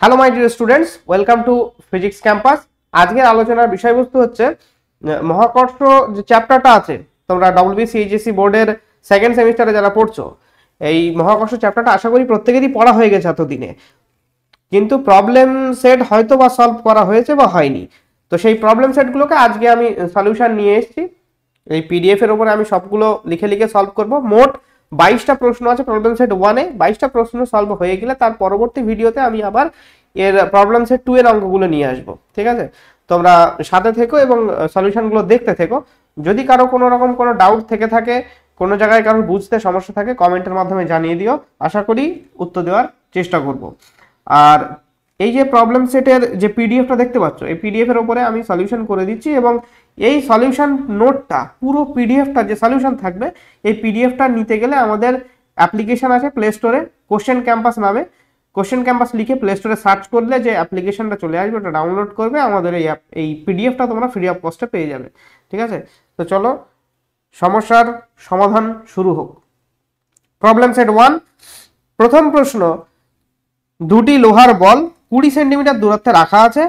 Hello my dear students, welcome to physics campus. আজকের আলোচনার বিষয়বস্তু হচ্ছে মহাকর্ষ যে চ্যাপ্টারটা আছে, তোমরা WBCHSC বোর্ডের সেকেন্ড সেমিস্টারে যারা পড়ছো, এই মহাকর্ষ চ্যাপ্টারটা আশা করি প্রত্যেকেরই পড়া হয়ে গেছে এতদিনে, কিন্তু প্রবলেম সেট হয়তো বা সলভ করা হয়েছে বা হয়নি। তো সেই প্রবলেম সেটগুলোকে আজকে আমি সলিউশন নিয়ে এসেছি। এই পিডিএফ এর উপরে আমি সবগুলো লিখে লিখে সলভ করব। মোট 22টা প্রশ্ন আছে প্রবলেম সেট 1 এ। 22টা প্রশ্ন সলভ হয়ে গেলে তার পরবর্তী ভিডিওতে আমি আবার এর প্রবলেম সেট 2 এর অঙ্কগুলো নিয়ে আসব। ঠিক আছে, তোমরা সাথে থেকো এবং সলিউশনগুলো দেখতে থেকো। যদি কারো কোনো রকম কোনো ডাউট থেকে থাকে, কোনো জায়গায় কারো বুঝতে সমস্যা থাকে, কমেন্টের মাধ্যমে জানিয়ে দিও, আশা করি উত্তর দেওয়ার চেষ্টা করব। আর এই যে প্রবলেম সেটের যে পিডিএফটা দেখতে পাচ্ছ, এই পিডিএফ এর উপরে আমি সলিউশন করে দিচ্ছি এবং এই সলিউশন নোটটা, পুরো পিডিএফটা যে সলিউশন থাকবে, এই পিডিএফটা নিতে গেলে আমাদের অ্যাপ্লিকেশন আছে প্লে স্টোরে, কোশ্চেন ক্যাম্পাস নামে। কোশ্চেন ক্যাম্পাস লিখে প্লে স্টোরে সার্চ করলে যে অ্যাপ্লিকেশনটা চলে আসবে, ওটা ডাউনলোড করবে, আমাদের এই পিডিএফটা তোমরা ফ্রি অফ কস্টে পেয়ে যাবে। ঠিক আছে, তো চলো সমস্যার সমাধান শুরু হোক। প্রবলেম সেট 1, প্রথম প্রশ্ন, দুটি লোহার বল 20 সেন্টিমিটার দূরত্বে রাখা আছে,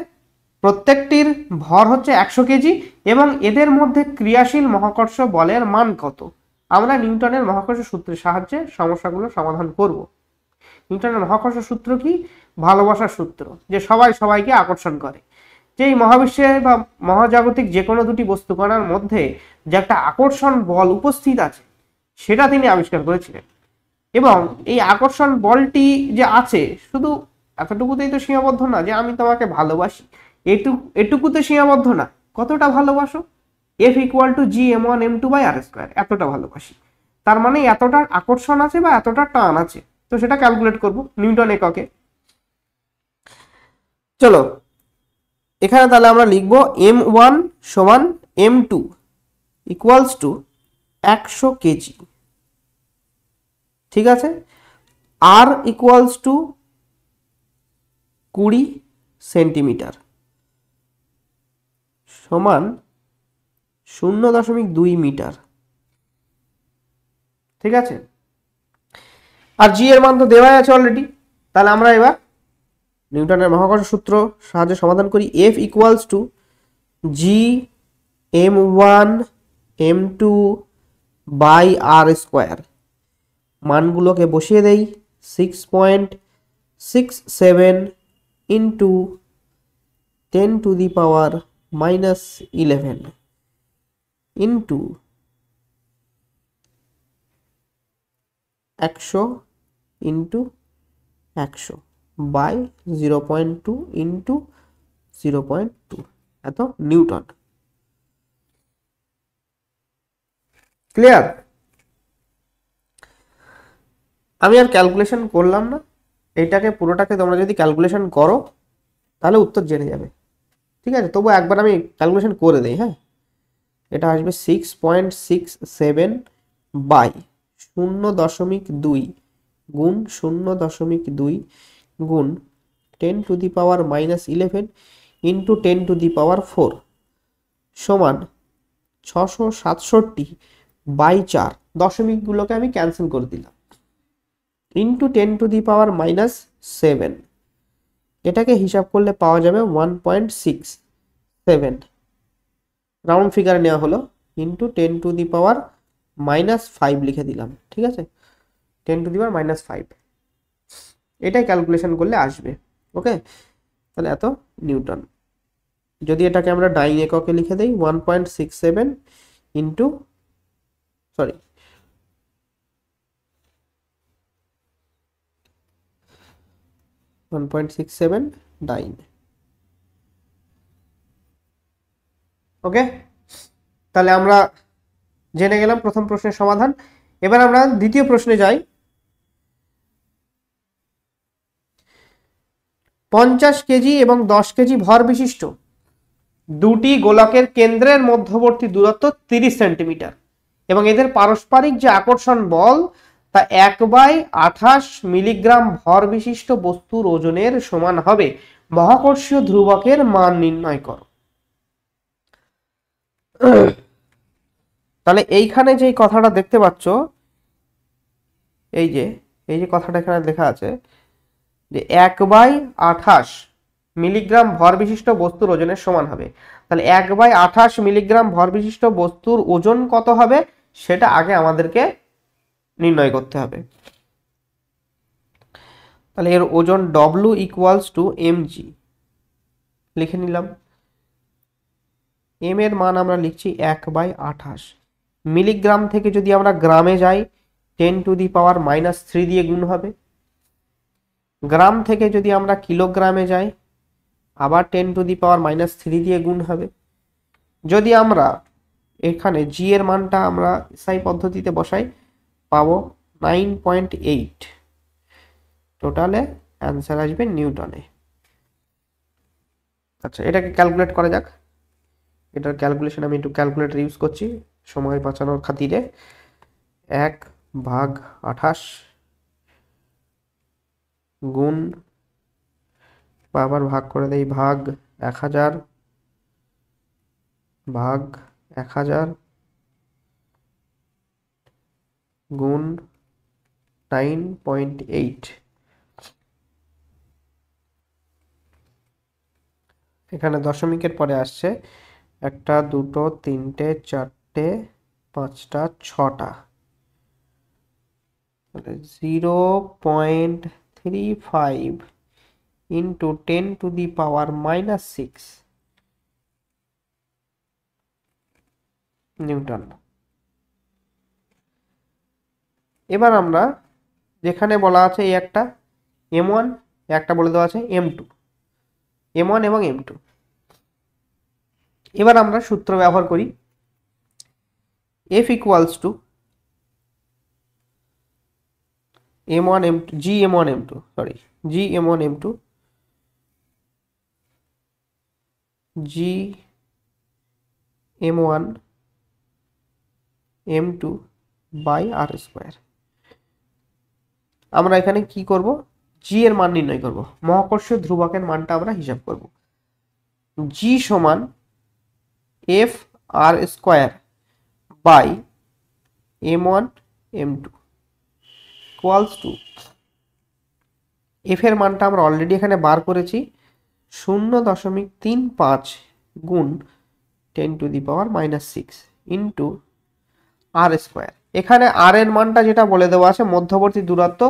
প্রত্যেকটির ভর হচ্ছে 100 কেজি এবং এদের মধ্যে ক্রিয়াশীল মহাকর্ষ বলের মান কত? আমরা নিউটনের মহাকর্ষ সূত্রের সাহায্যে সমস্যাগুলো সমাধান করব। নিউটনের মহাকর্ষ সূত্র কি? ভালোবাসার সূত্র, যে সবাই সবাইকে আকর্ষণ করে। যে এই মহাবিশ্বে বা মহাজাগতিক যে কোনো দুটি বস্তু কণার মধ্যে যে একটা আকর্ষণ বল উপস্থিত আছে, সেটা তিনি আবিষ্কার করেছিলেন। এবং এই আকর্ষণ বলটি যে আছে, শুধু এতটুকুতেই তো সীমাবদ্ধ না যে আমি তোমাকে ভালোবাসি, এটুকুতে সীমাবদ্ধ না। কতটা ভালোবাসো? F=G(m1m2/r²), এতটা ভালোবাসি। তার মানে এতটা আকর্ষণ আছে বা এতটা টান আছে। তো সেটা ক্যালকুলেট করব নিউটন এককে। চলো এখানে তাহলে আমরা লিখব m1 সমান m2 ইকুয়ালস টু 100 কেজি। ঠিক আছে, r ইকুয়ালস টু 20 সেন্টিমিটার সমান 0.2 মিটার। ঠিক আছে, আর জি এর মান তো দেওয়াই আছে অলরেডি। তাহলে আমরা এবার নিউটনের মহাকর্ষ সূত্র সাহায্যে সমাধান করি। F ইকুয়ালস টু G(m1m2/r²), মানগুলোকে বসিয়ে দেই। 6.67 into 10⁻⁻11 into 100 into 100 by 0.2 into 0.2, এত নিউটন। ক্লিয়ার? আমি আর ক্যালকুলেশন করলাম না, এইটাকে পুরোটাকে তোমরা যদি ক্যালকুলেশন করো তাহলে উত্তর জেনে যাবে। ঠিক আছে, তবু একবার আমি ক্যালকুলেশন করে দিই। হ্যাঁ, এটা আসবে 6.67 বাই 0.2 গুণ 0.2 গুণ 10⁻⁻11 ইন্টু 10⁻⁴ সমান 667/4। দশমিকগুলোকে আমি ক্যান্সেল করে দিলাম, ইন্টু 10⁻⁻7। এটাকে হিসাব করলে পাওয়া যাবে 1.67, রাউন্ড ফিগার নেওয়া হলো, ইন্টু 10⁻⁻5 লিখে দিলাম। ঠিক আছে, 10⁻⁻5, এটাই ক্যালকুলেশন করলে আসবে। ওকে, তাহলে এত নিউটন। যদি এটাকে আমরা ডাইন এককে লিখে দেই, 1.67 ইন্টু 1.67 ডাইন। ওকে, তাহলে আমরা জেনে গেলাম প্রথম প্রশ্নের সমাধান। এবার আমরা দ্বিতীয় প্রশ্নে যাই। 50 কেজি এবং 10 কেজি ভর বিশিষ্ট দুটি গোলকের কেন্দ্রের মধ্যবর্তী দূরত্ব 30 সেন্টিমিটার এবং এদের পারস্পরিক যে আকর্ষণ বল তা 1/28 মিলিগ্রাম ভর বিশিষ্ট বস্তুর ওজনের সমান হবে। মহাকর্ষীয় ধ্রুবকের মান নির্ণয় করো। তাহলে এইখানে যে কথাটা দেখতে পাচ্ছ, এই যে কথাটা এখানে লেখা আছে, যে 1/28 মিলিগ্রাম ভর বিশিষ্ট বস্তুর ওজনের সমান হবে। তাহলে 1/28 মিলিগ্রাম ভর বিশিষ্ট বস্তুর ওজন কত হবে সেটা আগে আমাদেরকে নির্ণয় করতে হবে। তাহলে এর ওজন W = mg লিখে নিলাম। m এর মান আমরা লিখছি 1/28। মিলিগ্রাম থেকে যদি আমরা গ্রামে যাই 10⁻³ দিয়ে গুণ হবে। গ্রাম থেকে যদি আমরা কিলোগ্রামে যাই আবার 10⁻³ দিয়ে গুণ হবে। যদি আমরা এখানে জি এর মানটা আমরা এসআই পদ্ধতিতে বসাই পাবো 9.8। টোটালে অ্যান্সার আসবে নিউটনে। আচ্ছা, এটাকে ক্যালকুলেট করা যাক। এটার ক্যালকুলেশন আমি একটু ক্যালকুলেটর ইউজ করছি সময় বাঁচানোর খাতিরে। 1/28 গুণ আবার ভাগ করে দেই ভাগ 1000 ভাগ 1000 গুণ 9.8। এখানে দশমিকের পরে আসছে 1 2 3 4 5 6টা। 0.35 into 10⁻⁻6 নিউটন। এবার আমরা যেখানে বলা আছে এই একটা m1, একটা বলে দেওয়া আছে m2, m1 এবং m2। এবার আমরা সূত্র ব্যবহার করি। F = m1 m2 gm1 m2 sorry gm1 m2 gm1 m2 by r²। আমরা এখানে কি করব, জি এর মান নির্ণয় করব, মহাকর্ষীয় ধ্রুবকের মানটা আমরা হিসাব করব। জি সমান f(r²) by m1 m2 equals to, F এর মানটা আমরা অলরেডি এখানে বার করেছি 0.35 গুণ 10⁻⁻6 ইন্টু r²। এখানে আর এর মানটা যেটা বলে দেওয়া আছে মধ্যবর্তী দূরত্ব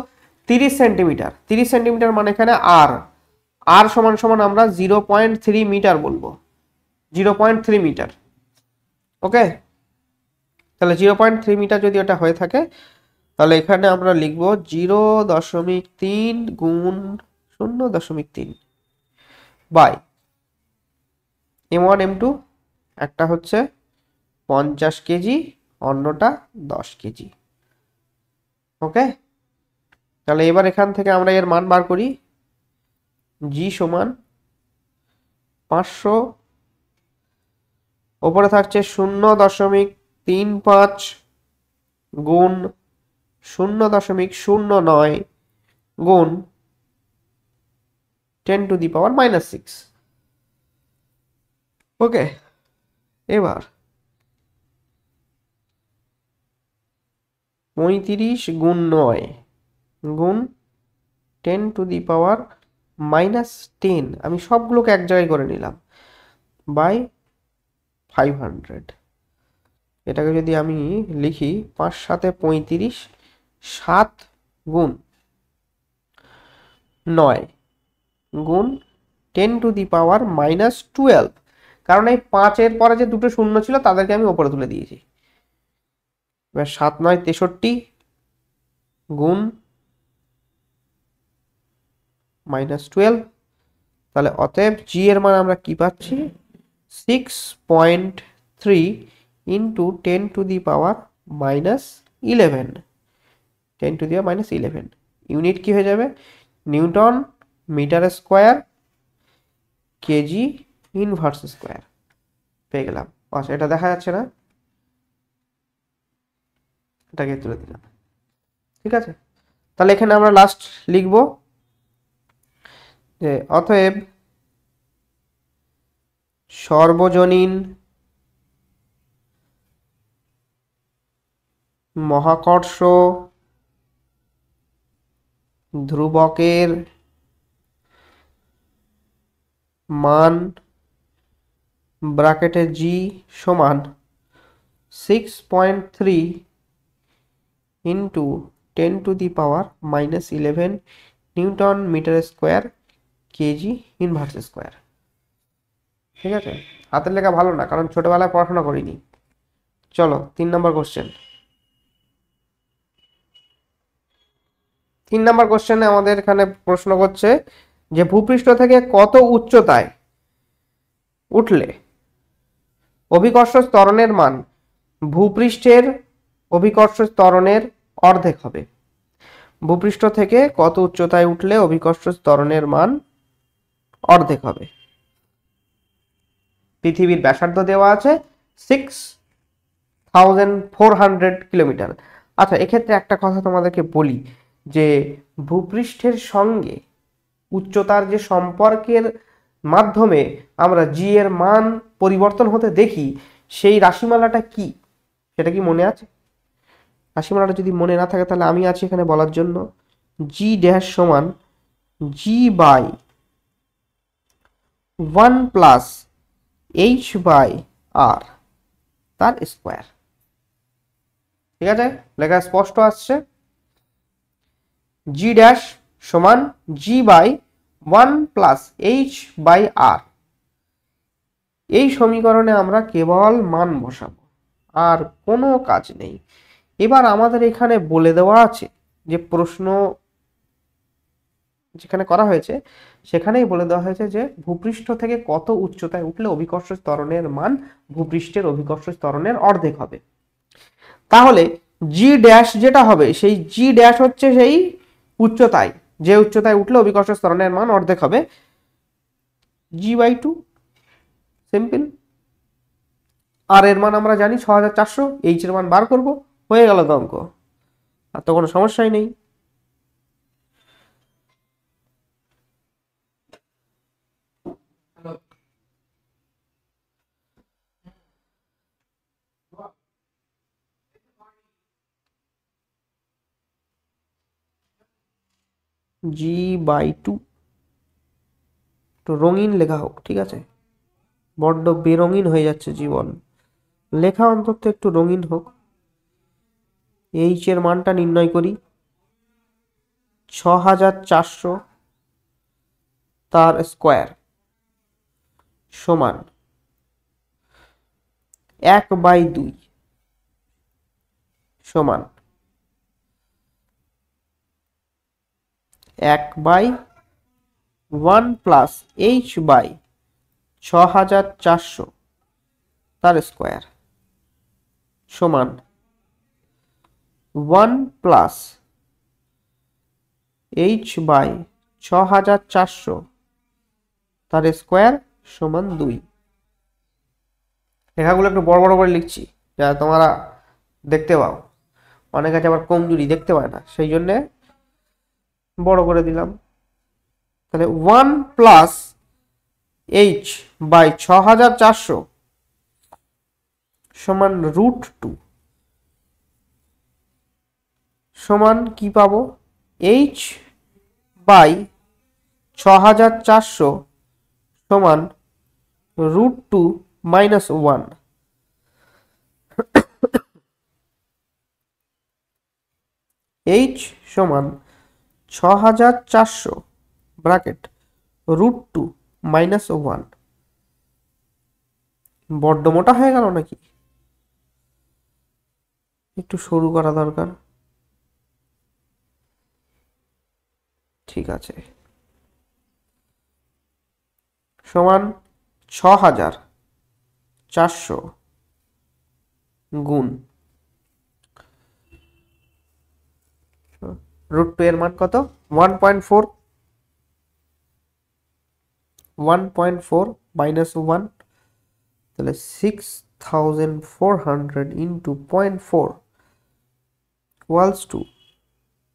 30 সেন্টিমিটার। 30 সেন্টিমিটার মানে এখানে আর আর সমান সমান আমরা 0.3 মিটার বলবো, 0.3 মিটার। ওকে, তাহলে 0.3 মিটার যদি ওটা হয়ে থাকে তাহলে এখানে আমরা লিখব 0.3 গুণ 0.3 বাই m1 m2, একটা হচ্ছে 50 কেজি অন্যটা 10 কেজি। ওকে, তাহলে এবার এখান থেকে আমরা এর মান বার করি। জি সমান 500, ওপরে থাকছে 0.35 গুণ 0.09 গুণ 10⁻⁻6। ওকে, এবার 35 গুণ 9 গুণ 10⁻⁻10, আমি সবগুলোকে এক জায়গায় করে নিলাম, বাই 500। এটাকে যদি আমি লিখি 5 7 35, 7 গুণ 9 গুণ 10⁻⁻12, কারণ এই 5 এর পরে যে দুটো শূন্য ছিল তাদেরকে আমি উপরে তুলে দিয়েছি। এবার 7 9 63 গুণ -12, তাহলে অতএব জি এর মান আমরা কি পাচ্ছি 6.3 ইন্টু 10⁻⁻11, 10⁻⁻11 ইউনিট কি হয়ে যাবে newton metre square KG inverse square পেয়ে গেলাম। আচ্ছা, এটা দেখা যাচ্ছে না, এটাকে তুলে দিলাম। ঠিক আছে, তাহলে এখানে আমরা লাস্ট লিখব যে অতএব সর্বজনীন মহাকর্ষ ধ্রুবকের মান ব্র্যাকেটে জি সমান 6.3 into 10⁻⁻11 newton metre square KG inverse square. ঠিক আছে, হাতের লেখা ভালো না, কারণ ছোটবেলায় পড়াশোনা করিনি। চলো 3 নম্বর কোশ্চেন। 3 নম্বর কোশ্চেনে আমাদের এখানে প্রশ্ন করছে যে ভূপৃষ্ঠ থেকে কত উচ্চতায় উঠলে অভিকর্ষ ত্বরণের মান ভূপৃষ্ঠের অভিকর্ষ ত্বরণের অর্ধেক হবে। ভূপৃষ্ঠ থেকে কত উচ্চতায় উঠলে অভিকর্ষ ত্বরণের মান অর্ধেক হবে। পৃথিবীর ব্যাসার্ধ দেওয়া আছে 6400 কিলোমিটার। আচ্ছা, এক্ষেত্রে একটা কথা তোমাদেরকে বলি যে ভূপৃষ্ঠের সঙ্গে উচ্চতার যে সম্পর্কের মাধ্যমে আমরা জি এর মান পরিবর্তন হতে দেখি, সেই রাশিমালাটা কি সেটা কি মনে আছে? রাশিমালাটা যদি মনে না থাকে তাহলে আমি আছি এখানে বলার জন্য। জি ড্যাশ সমান g by 1 plus H by আর তার স্কোয়ার। ঠিক আছে, লেখা স্পষ্ট আসছে। জি ড্যাশ সমান g by 1 plus H by আর। এই সমীকরণে আমরা কেবল মান বসাবো, আর কোনো কাজ নেই। এবার আমাদের এখানে বলে দেওয়া আছে যে প্রশ্ন যেখানে করা হয়েছে সেখানেই বলে দেওয়া হয়েছে যে ভূপৃষ্ঠ থেকে কত উচ্চতায় উঠলে অভিকর্ষ ত্বরণের মান ভূপৃষ্ঠের অভিকর্ষ ত্বরণের অর্ধেক হবে। তাহলে জি ড্যাশ যেটা হবে, সেই জি ড্যাশ হচ্ছে সেই উচ্চতায়, যে উচ্চতায় উঠলে অভিকর্ষ ত্বরণের মান অর্ধেক হবে, জি বাই 2। সিম্পল। আর এর মান আমরা জানি 6400, এইচ এর মান বার করব, হয়ে গেল তো অঙ্ক। আর তো কোনো সমস্যাই নেই। জি বাই 2 তো রঙিন লেখা হোক, ঠিক আছে? বড্ড বেরঙিন হয়ে যাচ্ছে জীবন, লেখা অন্তত একটু রঙিন হোক। এইচ এর মানটা নির্ণয় করি। 6400 তার স্কোয়ার সমান 1/2 সমান 1/1 প্লাস এইচ বাই 6400 তার স্কোয়ার সমান 1 প্লাস এইচ বাই 6400 তার স্কোয়ার সমান 2। লেখাগুলো একটু বড় বড় করে লিখছি যা তোমরা দেখতে পাও। অনেক আছে আবার কমজোরি, দেখতে পায় না, সেই জন্যে বড় করে দিলাম। তাহলে 1 প্লাস এইচ বাই 6400 সমান √2 সমান কি পাবো? এইচ বাই 6400 সমান √2 মাইনাস 1। এইচ সমান 6400 ব্র্যাকেট √2 মাইনাস 1। বড্ড মোটা হয়ে গেল নাকি? একটু সরু করা দরকার। ঠিক আছে, সমান 6400 গুণ √2 এর মান কত? 1.4। 1.4 মাইনাস 1, তাহলে 6400 ইন্টু 0.4 ইকুয়ালস টু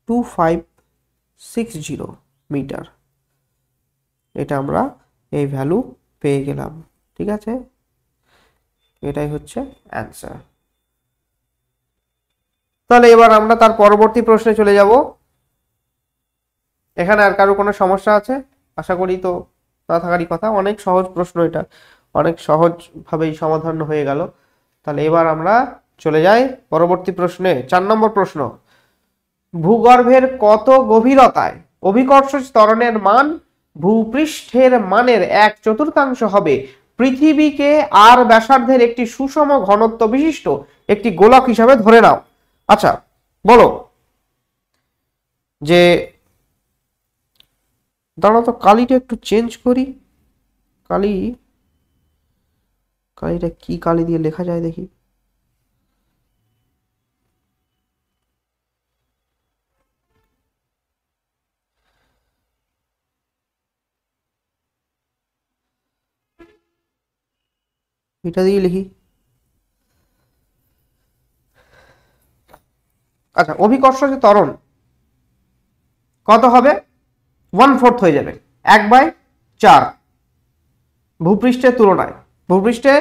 2560 মিটার। এটা আমরা এই ভ্যালু পেয়ে গেলাম। ঠিক আছে, এটাই হচ্ছে অ্যান্সার। তাহলে এবার আমরা তার পরবর্তী প্রশ্নে চলে যাব। এখানে আর কারো কোনো সমস্যা আছে? আশা করি তো না থাকারই কথা। অনেক সহজ প্রশ্ন, এটা অনেক সহজভাবেই সমাধান হয়ে গেল। তাহলে এবার আমরা চলে যাই পরবর্তী প্রশ্নে। 4 নম্বর প্রশ্ন, ভূগর্ভের কত গভীরতায় অভিকর্ষ ত্বরণের মান ভূপৃষ্ঠের মানের 1/4 হবে পৃথিবীকে আর ব্যাসার্ধের একটি সুষম ঘনত্ব বিশিষ্ট একটি গোলক হিসাবে ধরে নাও। আচ্ছা বলো যে, দাঁড়াও তো কালিটা একটু চেঞ্জ করি। কালিটা কি কালি দিয়ে লেখা যায় দেখি। এটা দিয়ে লিখি। আচ্ছা, অভিকর্ষ যে ত্বরণ কত হবে? 1/4 হয়ে যাবে, 1/4 ভূপৃষ্ঠের তুলনায়। ভূপৃষ্ঠে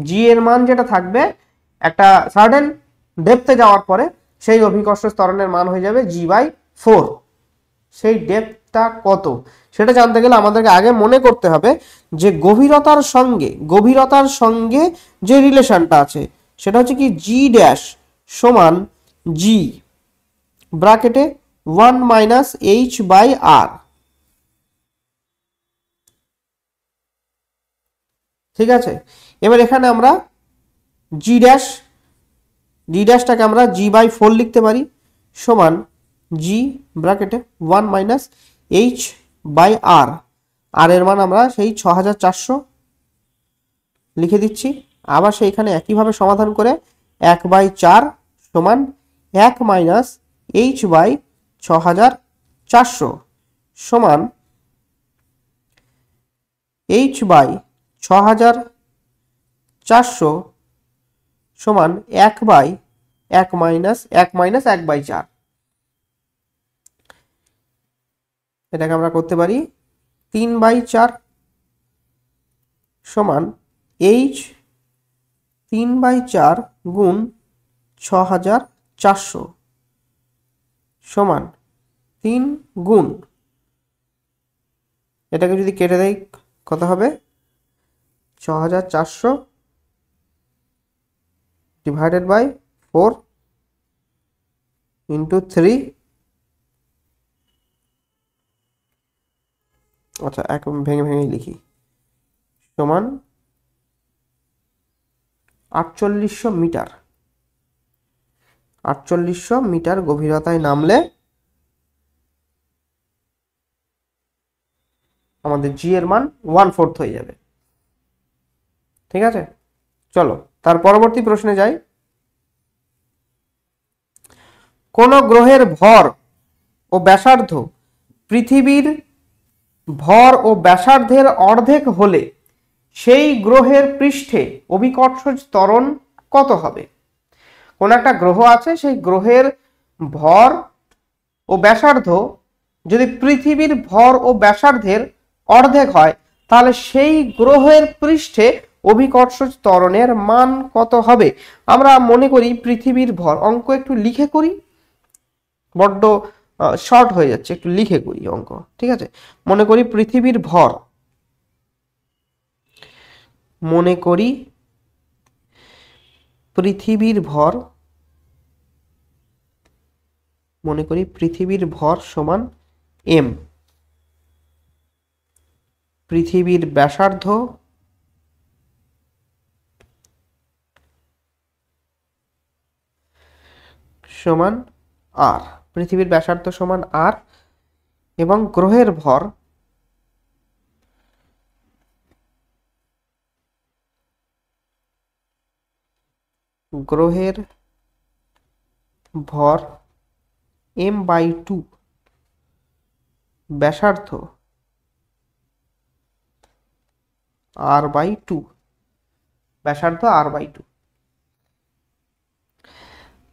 জি এর মান যেটা থাকবে একটা সার্টেন ডেপথে যাওয়ার পরে সেই অভিকর্ষ ত্বরণের মান হয়ে যাবে g/4। সেই ডেপথটা কত সেটা জানতে গেলে আমাদেরকে আগে মনে করতে হবে যে গভীরতার সঙ্গে যে রিলেশনটা আছে সেটা হচ্ছে কি জি ড্যাশ সমান জি ব্র্যাকেটে 1 - h/r। ঠিক আছে, এবার এখানে আমরা জি ড্যাশটাকে আমরা g/4 লিখতে পারি সমান জি ব্র্যাকেটে 1 - h/r। আর এর মান আমরা সেই 6400 লিখে দিচ্ছি। আবার সেইখানে একইভাবে সমাধান করে 1/4 সমান 1 - h/6400 সমান h/6400 সমান 1/1 - 1/4। এটাকে আমরা করতে পারি 3/4 সমান h 3/4 গুণ 6400 সমান 3 গুণ, এটাকে যদি কেটে দেই কত হবে? 6400 ডিভাইডেড বাই 4 ইন্টু 3। আচ্ছা এক ভেঙে ভেঙে লিখি, সমান 4800 মিটার। 4800 মিটার গভীরতায় নামলে আমাদের জি এর মান 1/4 হয়ে যাবে। ঠিক আছে, চলো তার পরবর্তী প্রশ্নে যাই। কোন গ্রহের ভর ও ব্যাসার্ধ পৃথিবীর ভর ও ব্যাসার্ধের অর্ধেক হলে সেই গ্রহের পৃষ্ঠে অভিকর্ষ ত্বরণ কত হবে? কোন একটা গ্রহ আছে, সেই গ্রহের ভর ও ব্যাসার্ধ যদি পৃথিবীর ভর ও ব্যাসার্ধের অর্ধেক হয় তাহলে সেই গ্রহের পৃষ্ঠে অভিকর্ষ ত্বরণের মান কত হবে? আমরা মনে করি পৃথিবীর ভর, অঙ্ক একটু লিখে করি, বড্ড শর্ট হয়ে যাচ্ছে, একটু লিখে করি অঙ্ক। ঠিক আছে, মনে করি পৃথিবীর ভর, মনে করি পৃথিবীর ভর, মনে করি পৃথিবীর ভর সমান m, পৃথিবীর ব্যাসার্ধ সমান r, পৃথিবীর ব্যাসার্ধ সমান r এবং গ্রহের ভর m/2, ব্যাসার্ধ r/2, ব্যাসার্ধ r/2।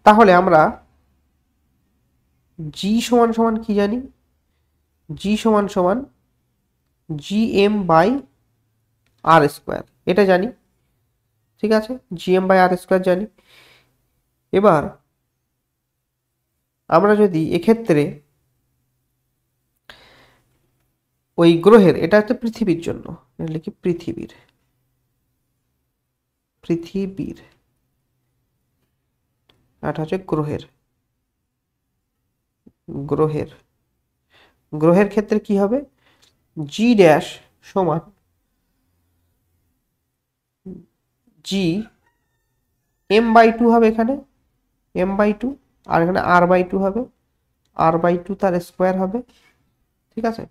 তাহলে আমরা g সমান সমান কি জানি? g সমান সমান gm/r², এটা জানি। ঠিক আছে, gm/r² জানি। এবার আমরা যদি এক্ষেত্রে ওই গ্রহের, এটা হচ্ছে পৃথিবীর জন্য, লিখি পৃথিবীর, পৃথিবীর, এটা হচ্ছে গ্রহের, গ্রহের, গ্রহের ক্ষেত্রে কি হবে, জি ড্যাশ সমান জি এম বাই টু হবে, এখানে এম বাই টু, আর এখানে আর বাই টু হবে, আর বাই টু তার স্কোয়ার হবে। ঠিক আছে,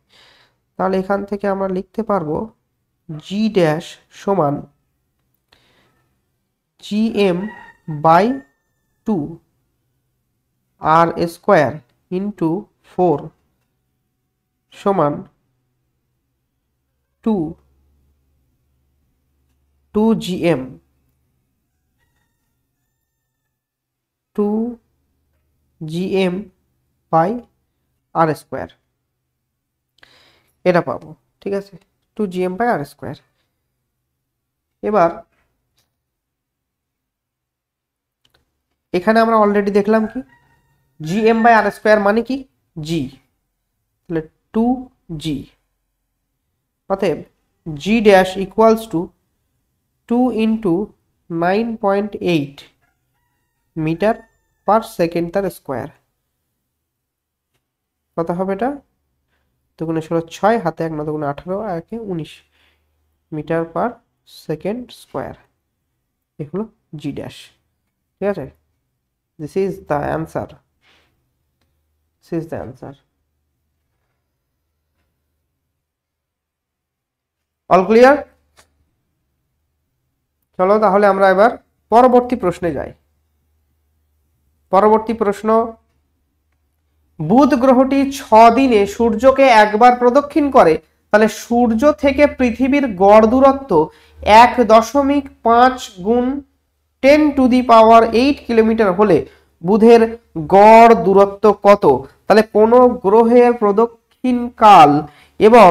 তাহলে এখান থেকে আমরা লিখতে পারবো জি ড্যাশ সমান G M by two R square into 4 সমান 2 GM, 2 GM by R square, এটা পাবো। ঠিক আছে, 2 জিএম বাই আর স্কোয়ার। এবার এখানে আমরা অলরেডি দেখলাম কি, জিএম বাই আর স্কোয়ার মানে কি, জি, তাহলে 2 জি, অতএব g dash equals to 2 into 9.8 metre per second তার স্কোয়ার। কত হবে এটা, দুগুণে 16 6, হাতে 1 9 দুগুণে 18 আর 1 19 মিটার পার সেকেন্ড স্কোয়ার, এ হলো জি ড্যাশ। ঠিক আছে, this is the answer, this is the answer. All clear? চলো তাহলে আমরা এবার পরবর্তী প্রশ্নে যাই। পরবর্তী প্রশ্ন, বুধ গ্রহটি 6 দিনে সূর্যকে একবার প্রদক্ষিণ করে, তাহলে সূর্য থেকে পৃথিবীর গড় দূরত্ব 1.5 গুণ 10⁸ কিলোমিটার হলে বুধের গড় দূরত্ব কত? তাহলে কোন গ্রহের প্রদক্ষিণ কাল এবং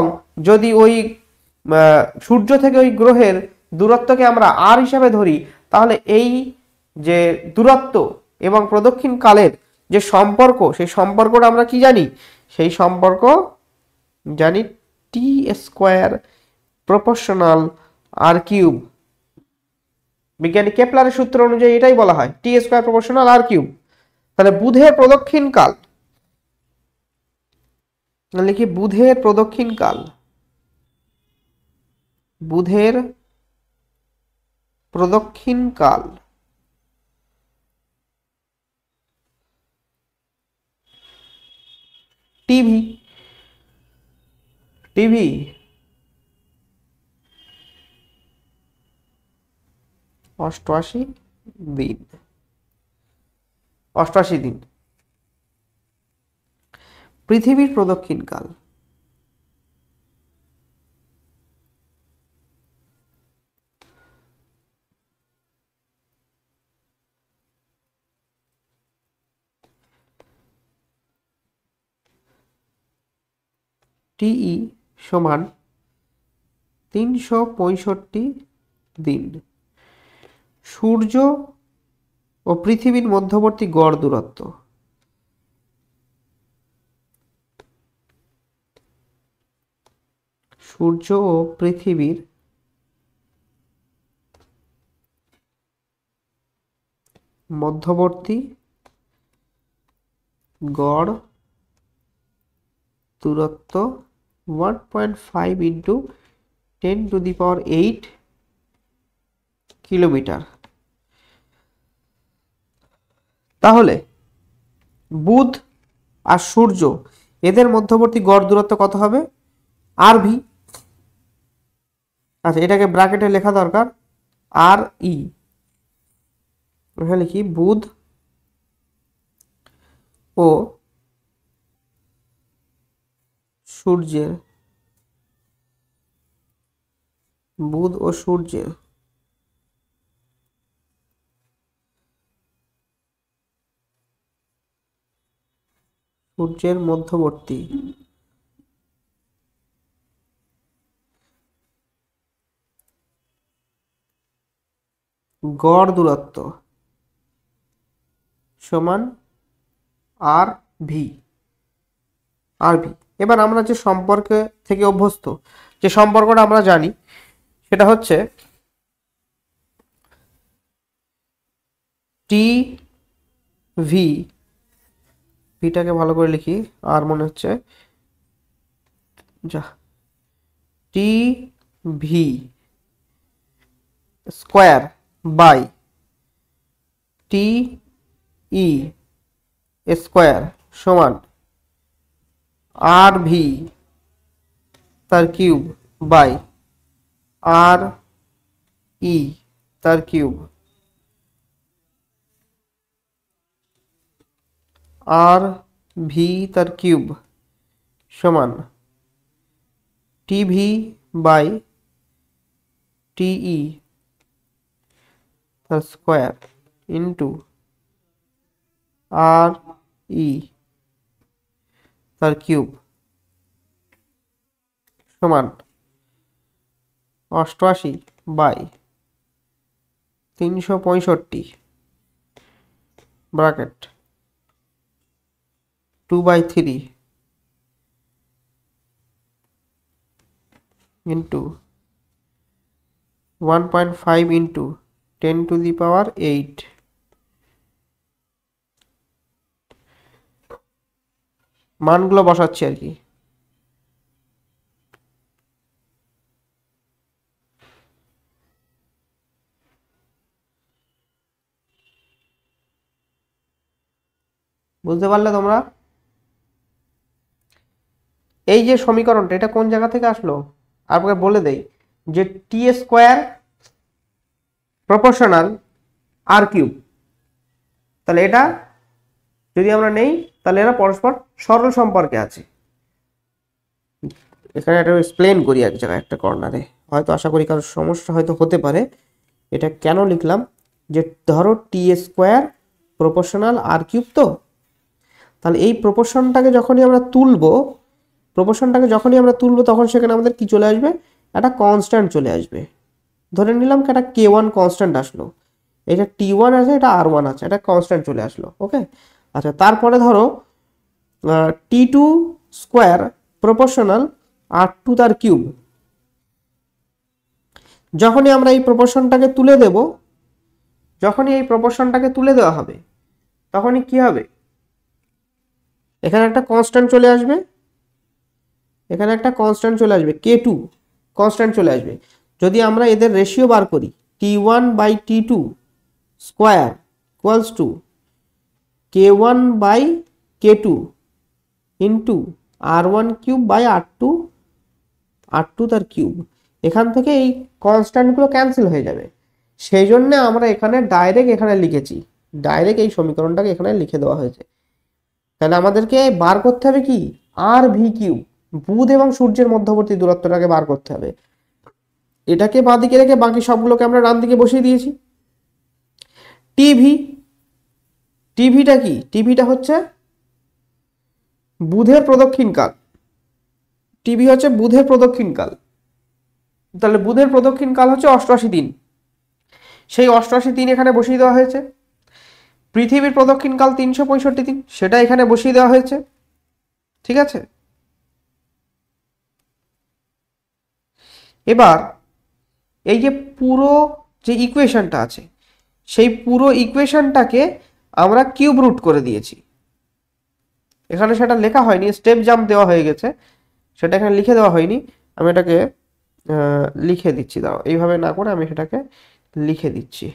যদি ওই সূর্য থেকে ওই গ্রহের দূরত্বকে আমরা আর হিসাবে ধরি, তাহলে এই যে দূরত্ব এবং প্রদক্ষিণ কালের যে সম্পর্ক, সেই সম্পর্কটা আমরা কি জানি, সেই সম্পর্ক জানি টি স্কোয়ার প্রপোর্শনাল আর কিউব। বিজ্ঞানী কেপলারের সূত্র অনুযায়ী এটাই বলা হয়, টি স্কোয়ার প্রপোর্শনাল আর কিউব। তাহলে বুধের প্রদক্ষিণ কাল, লিখি বুধের প্রদক্ষিণ কাল, বুধের প্রদক্ষিণ কাল টিভি, টিভি 88 দিন, 88 দিন। পৃথিবীর প্রদক্ষিণ কাল, টিই সমান 365 দিন। সূর্য ও পৃথিবীর মধ্যবর্তী গড় দূরত্ব, সূর্য ও পৃথিবীর মধ্যবর্তী গড় দূরত্ব 1.5 ইন্টু 10⁸ কিলোমিটার। তাহলে বুধ আর সূর্য এদের মধ্যবর্তী গড় দূরত্ব কত হবে, আর ভি। আচ্ছা, এটাকে ব্র্যাকেটে লেখা দরকার, আর ই, লিখি বুধ ও সূর্যের, বুধ ও সূর্যের মধ্যবর্তী গড় দূরত্ব সমান আর ভি, আর ভি। এবার আমরা যে সম্পর্কে থেকে অভ্যস্ত, যে সম্পর্কটা আমরা জানি সেটা হচ্ছে টি ভি, ভিটাকে ভালো করে লিখি, আর মনে হচ্ছে যা, T V square by T E square সমান আর ভি তার কিউব বাই আর ই তার কিউব, আর ভি তার কিউব সমান টি ভি বাই টি ই তার স্কোয়ার ইন্টু আর ই তার কিউব সমান 88 by 365 bracket 2/3 into 1.5 into 10 to the power 8 মানগুলো বসাচ্ছি আর কি। বুঝতে পারলে তোমরা? এই যে সমীকরণটা, এটা কোন জায়গা থেকে আসলো আপনাকে বলে দেই, যে টি স্কোয়ার প্রপোর্শনাল আর কিউব, তাহলে এটা যদি আমরা নেই তাহলে এরা পরস্পর সরল সম্পর্কে আছে। এখানে একটা এক্সপ্লেন করি এক জায়গায় একটা কর্নারে, হয়তো আশা করি কারোর সমস্যা হয়তো হতে পারে। এটা কেন লিখলাম, যে ধরো টি স্কোয়ার প্রপোর্শনাল আর কিউব, তো তাহলে এই প্রপোর্শনটাকে যখনই আমরা তুলবো, তখন সেখানে আমাদের কি চলে আসবে, একটা কনস্ট্যান্ট চলে আসবে। ধরে নিলাম কি একটা k1 কনস্ট্যান্ট আসলো, এটা t1 আছে, এটা r1 আছে, একটা কনস্ট্যান্ট চলে আসলো। ওকে, আচ্ছা, তারপরে ধরো t2 স্কোয়ার প্রপোর্শনাল r2 তার কিউব, যখনই আমরা এই প্রপোর্শনটাকে তুলে দেব, দেওয়া হবে, তখনই কি হবে, এখানে একটা কনস্ট্যান্ট চলে আসবে, k2 কনস্ট্যান্ট চলে আসবে। যদি আমরা এদের রেশিও বার করি, t1 by t2 square equals to k1 by k2 into r1 cube by r2 তার কিউব। এখান থেকে এই কনস্ট্যান্টগুলো ক্যান্সেল হয়ে যাবে, সেই জন্য আমরা এখানে ডাইরেক্ট লিখেছি, ডাইরেক্ট এই সমীকরণটাকে এখানে লিখে দেওয়া হয়েছে। তাহলে আমাদেরকে বার করতে হবে কি, আর ভি কিউব, বুধ এবং সূর্যের মধ্যবর্তী দূরত্বটাকে বার করতে হবে। এটাকে বাঁ দিকে রেখে বাকি সবগুলোকে আমরা ডান দিকে বসিয়ে দিয়েছি। টিভিটা কি, টিভিটা হচ্ছে বুধের প্রদক্ষিণ কাল, টিভি হচ্ছে বুধের প্রদক্ষিণ কাল। তাহলে বুধের প্রদক্ষিণ কাল হচ্ছে 88 দিন, সেই 88 দিন এখানে বসিয়ে দেওয়া হয়েছে। পৃথিবীর প্রদক্ষিণ কাল 365 দিন, সেটা এখানে বসিয়ে দেওয়া হয়েছে। ঠিক আছে, এবার এই যে পুরো যে ইকুয়েশনটা আছে, সেই পুরো ইকুয়েশনটাকে আমরা কিউব রুট করে দিয়েছি। এখানে সেটা লেখা হয়নি, স্টেপ জাম্প দেওয়া হয়ে গেছে, সেটা এখানে লিখে দেওয়া হয়নি। আমি এটাকে লিখে দিচ্ছি, দাও, এইভাবে না করে আমি সেটাকে লিখে দিচ্ছি।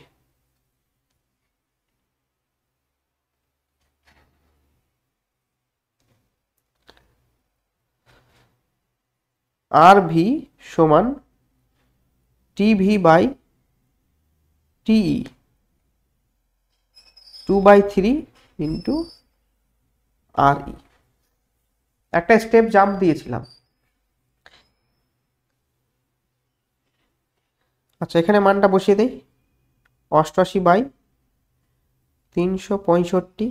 আর ভি সমান টিভি বাই টিই 2/3 ইন্টু আর ই। একটা স্টেপ জাম্প দিয়েছিলাম। আচ্ছা, এখানে মানটা বসিয়ে দেই, 88 by 365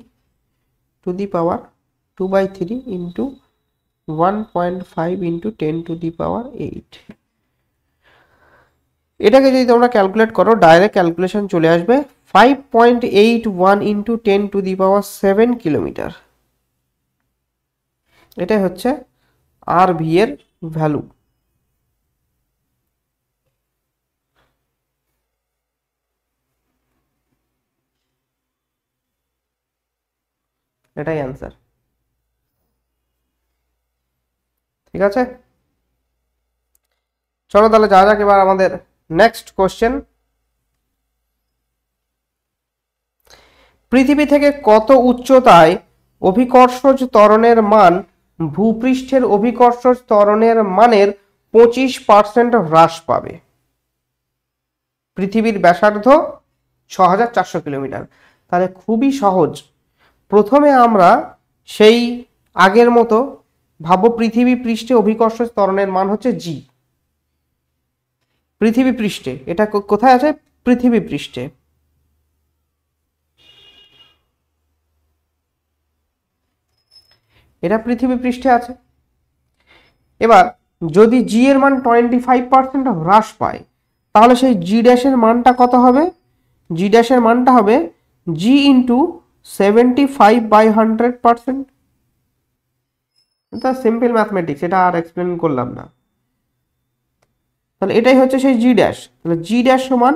to the power 2/3 into 1.5 into 10 to the power 8। এটাকে যদি তোমরা ক্যালকুলেট করো, ডাইরেক্ট ক্যালকুলেশন চলে আসবে 5.81 into 10 to the power 7 kilometre. এটাই হচ্ছে আর ভি এর ভ্যালু। এটাই অ্যান্সার। ঠিক আছে, চলো তাহলে যা যাক এবার আমাদের নেক্সট কোশ্চেন। পৃথিবী থেকে কত উচ্চতায় অভিকর্ষজ ত্বরণের মান ভূপৃষ্ঠের অভিকর্ষজ ত্বরণের মানের 25% হ্রাস পাবে? পৃথিবীর ব্যাসার্ধ 6400 কিলোমিটার। তাহলে খুবই সহজ। প্রথমে আমরা সেই আগের মতো ভাবো, পৃথিবী পৃষ্ঠে অভিকর্ষজ ত্বরণের মান হচ্ছে জি। পৃথিবী পৃষ্ঠে, এটা কোথায় আছে? পৃথিবী পৃষ্ঠে। এটা পৃথিবী পৃষ্ঠে আছে। এবার যদি জি এর মান 25% হ্রাস পায়, তাহলে সেই জি ড্যাশের মানটা কত হবে? জি ড্যাশের মানটা হবে জি ইন্টু 75/100%। এটা সিম্পল ম্যাথমেটিক্স, এটা আর এক্সপ্লেন করলাম না। তাহলে এটাই হচ্ছে সেই জি ড্যাশ। তাহলে জি ড্যাশ সমান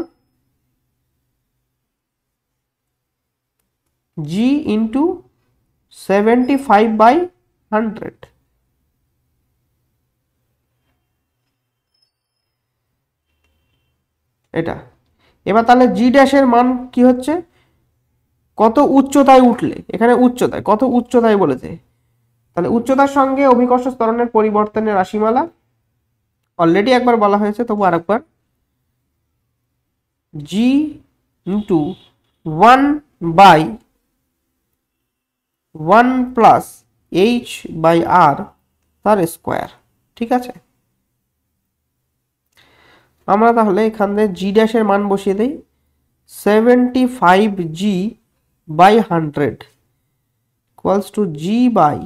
জি ইন্টু 75/100। এটা এবার তাহলে জি ড্যাশের মান কি হচ্ছে? কত উচ্চতায় উঠলে, এখানে উচ্চতায়, কত উচ্চতায় বলেছে। তাহলে উচ্চতার সঙ্গে অভিকর্ষ ত্বরণের পরিবর্তনের রাশিমালা অলরেডি একবার বলা হয়েছে, তবু আরেকবার। জি ইন্টু 1/1 প্লাস এইচ বাই আর তার স্কোয়ার। ঠিক আছে, আমরা তাহলে এখান থেকে জি ড্যাশের মান বসিয়ে দিই। 75g/100 equals to G by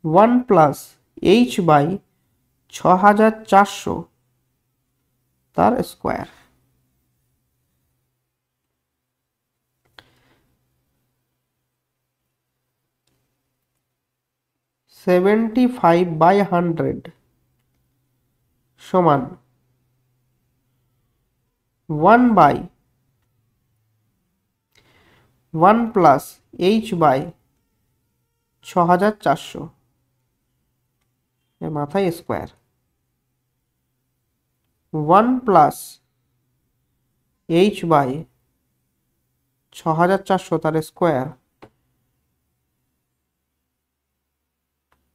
1 plus H by 6400 তার স্কোয়ার। সেভেন্টি ফাইভ বাই 100 সমান 1/1 প্লাস এইচ বাই 6400 এর মাথায় স্কোয়ার। 1 প্লাস এইচ বাই 6400 তার square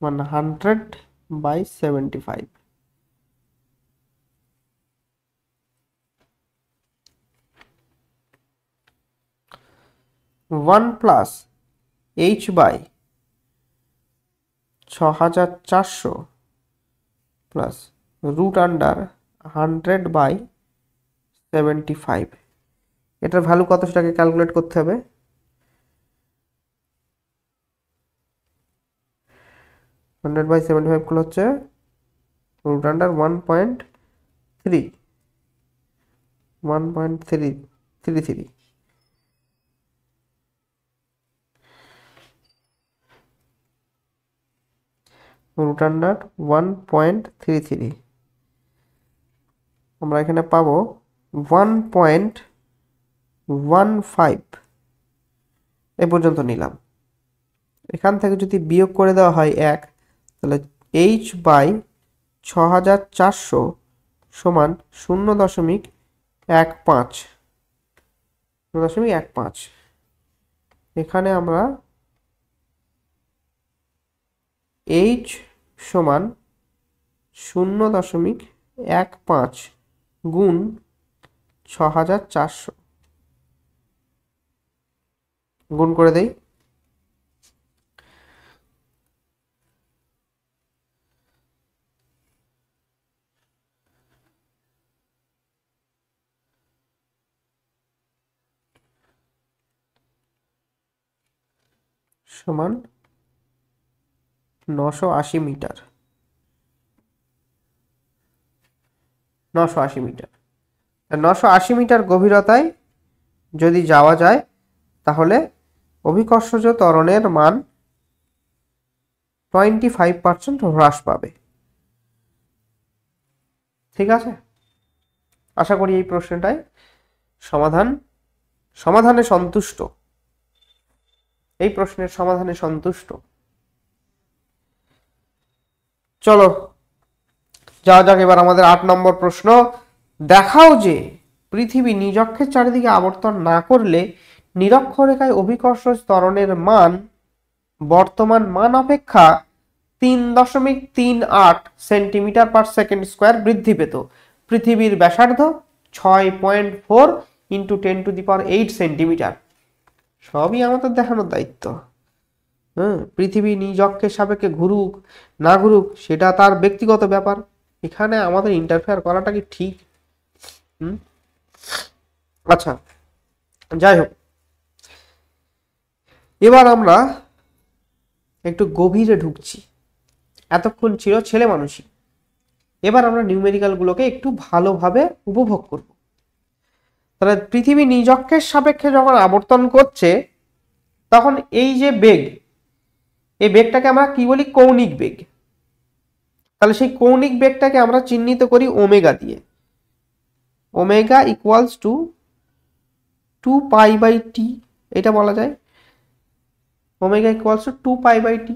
100/75। One plus H by 6400 plus root under 100/75। এটার ভ্যালু কত সেটাকে ক্যালকুলেট করতে হবে। 100/75 গুলো হচ্ছে রুট আন্ডার 1.33 রুট আন্ডার 1.33। আমরা এখানে পাবো 1.15 এ পর্যন্ত নিলাম। এখান থেকে যদি বিয়োগ করে দেওয়া হয় 1, তাহলে এইচ বাই 6400 সমান 0.15। এখানে আমরা এইচ সমান 0.15 গুণ 6400 গুণ করে দেই। সমান 980 মিটার। 980 মিটার 980 মিটার গভীরতায় যদি যাওয়া যায়, তাহলে অভিকর্ষজ ত্বরণের মান 25% হ্রাস পাবে। ঠিক আছে, আশা করি এই প্রশ্নটায় সমাধানে সন্তুষ্ট, এই প্রশ্নের সমাধানে সন্তুষ্ট। চলো যাওয়া যাক এবার আমাদের 8 নম্বর প্রশ্ন। দেখাও যে পৃথিবী নিজ অক্ষের চারিদিকে আবর্তন না করলে নিরক্ষরেখায় অভিকর্ষ ত্বরণের মান বর্তমান মান অপেক্ষা 3.38 সেন্টিমিটার পার সেকেন্ড স্কোয়ার বৃদ্ধি পেত। পৃথিবীর ব্যাসার্ধ 6.4 ইন্টু 10⁸ সেন্টিমিটার। সবই আমাদের দেখানোর দায়িত্ব। পৃথিবী নিজ অক্ষের সাপেক্ষে ঘুরুক না ঘুরুক সেটা তার ব্যক্তিগত ব্যাপার, এখানে আমাদের ইন্টারফেয়ার করাটা কি ঠিক? আচ্ছা, যাই হোক, এবার আমরা একটু গভীরে ঢুকছি। এতক্ষণ ছিল ছেলে মানুষই, এবার আমরা নিউমেরিক্যাল গুলোকে একটু ভালোভাবে উপভোগ করব। তাহলে পৃথিবী নিজ অক্ষের সাপেক্ষে যখন আবর্তন করছে তখন এই যে বেগ, এই বেগটাকে আমরা কি বলি? কৌণিক বেগ। তাহলে সেই কৌণিক বেগটাকে আমরা চিহ্নিত করি ওমেগা দিয়ে। ওমেগা ইকুয়ালস টু 2π/t, এটা বলা যায়। Omega equals two 2π/t।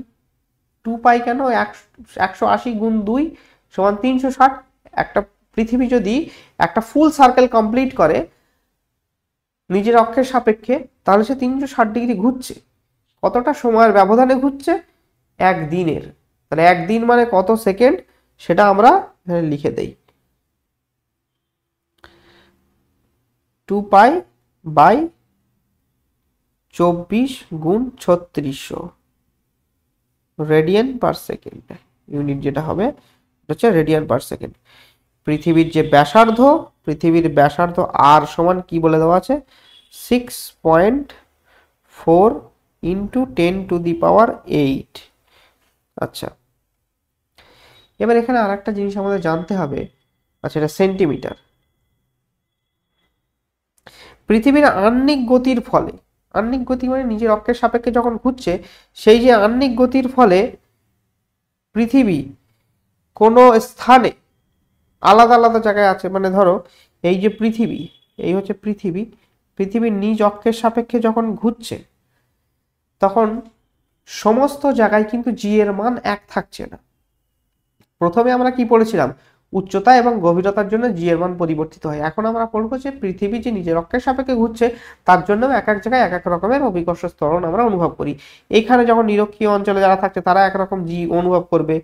2π কেন? 180 গুণ 2 সমান 360। একটা পৃথিবী যদি একটা ফুল সার্কেল কমপ্লিট করে নিজের অক্ষের সাপেক্ষে, তাহলে সে 360 ডিগ্রি ঘুরছে। কতটা সময়ের ব্যবধানে ঘুরছে? একদিনের। তাহলে একদিন মানে কত সেকেন্ড সেটা আমরা লিখে দেই, 2π/24 গুণ 3600 রেডিয়ান পার সেকেন্ড। ইউনিট যেটা হবে হচ্ছে রেডিয়ান পার সেকেন্ড। পৃথিবীর যে ব্যাসার্ধ, পৃথিবীর ব্যাসার্ধ আর সমান কি বলে দেওয়া আছে? 6.4 ইন্টু 10⁸। আচ্ছা, এবার এখানে আর একটা জিনিস আমাদের জানতে হবে। আচ্ছা, এটা সেন্টিমিটার। পৃথিবীর আহ্নিক গতির ফলে, আহ্নিক গতি মানে নিজের অক্ষের সাপেক্ষে যখন ঘুরছে, সেই যে আহ্নিক গতির ফলে পৃথিবী কোনো স্থানে আলাদা আলাদা জায়গায় আছে, মানে ধরো এই যে পৃথিবী, এই হচ্ছে পৃথিবী, পৃথিবীর নিজ অক্ষের সাপেক্ষে যখন ঘুরছে তখন সমস্ত জায়গায় কিন্তু জি এর মান এক থাকছে না। প্রথমে আমরা কি পড়েছিলাম? উচ্চতা এবং গভীরতার জন্য জি এর মান পরিবর্তিত হয়। এখন আমরা পড়বো যে পৃথিবী যে নিজের অক্ষের সাপেক্ষে ঘুরছে তার জন্য এক এক জায়গায় এক এক রকমের অভিকর্ষ ত্বরণ আমরা অনুভব করি। এইখানে যখন নিরক্ষীয় অঞ্চলে যারা থাকছে তারা একরকম জি অনুভব করবে,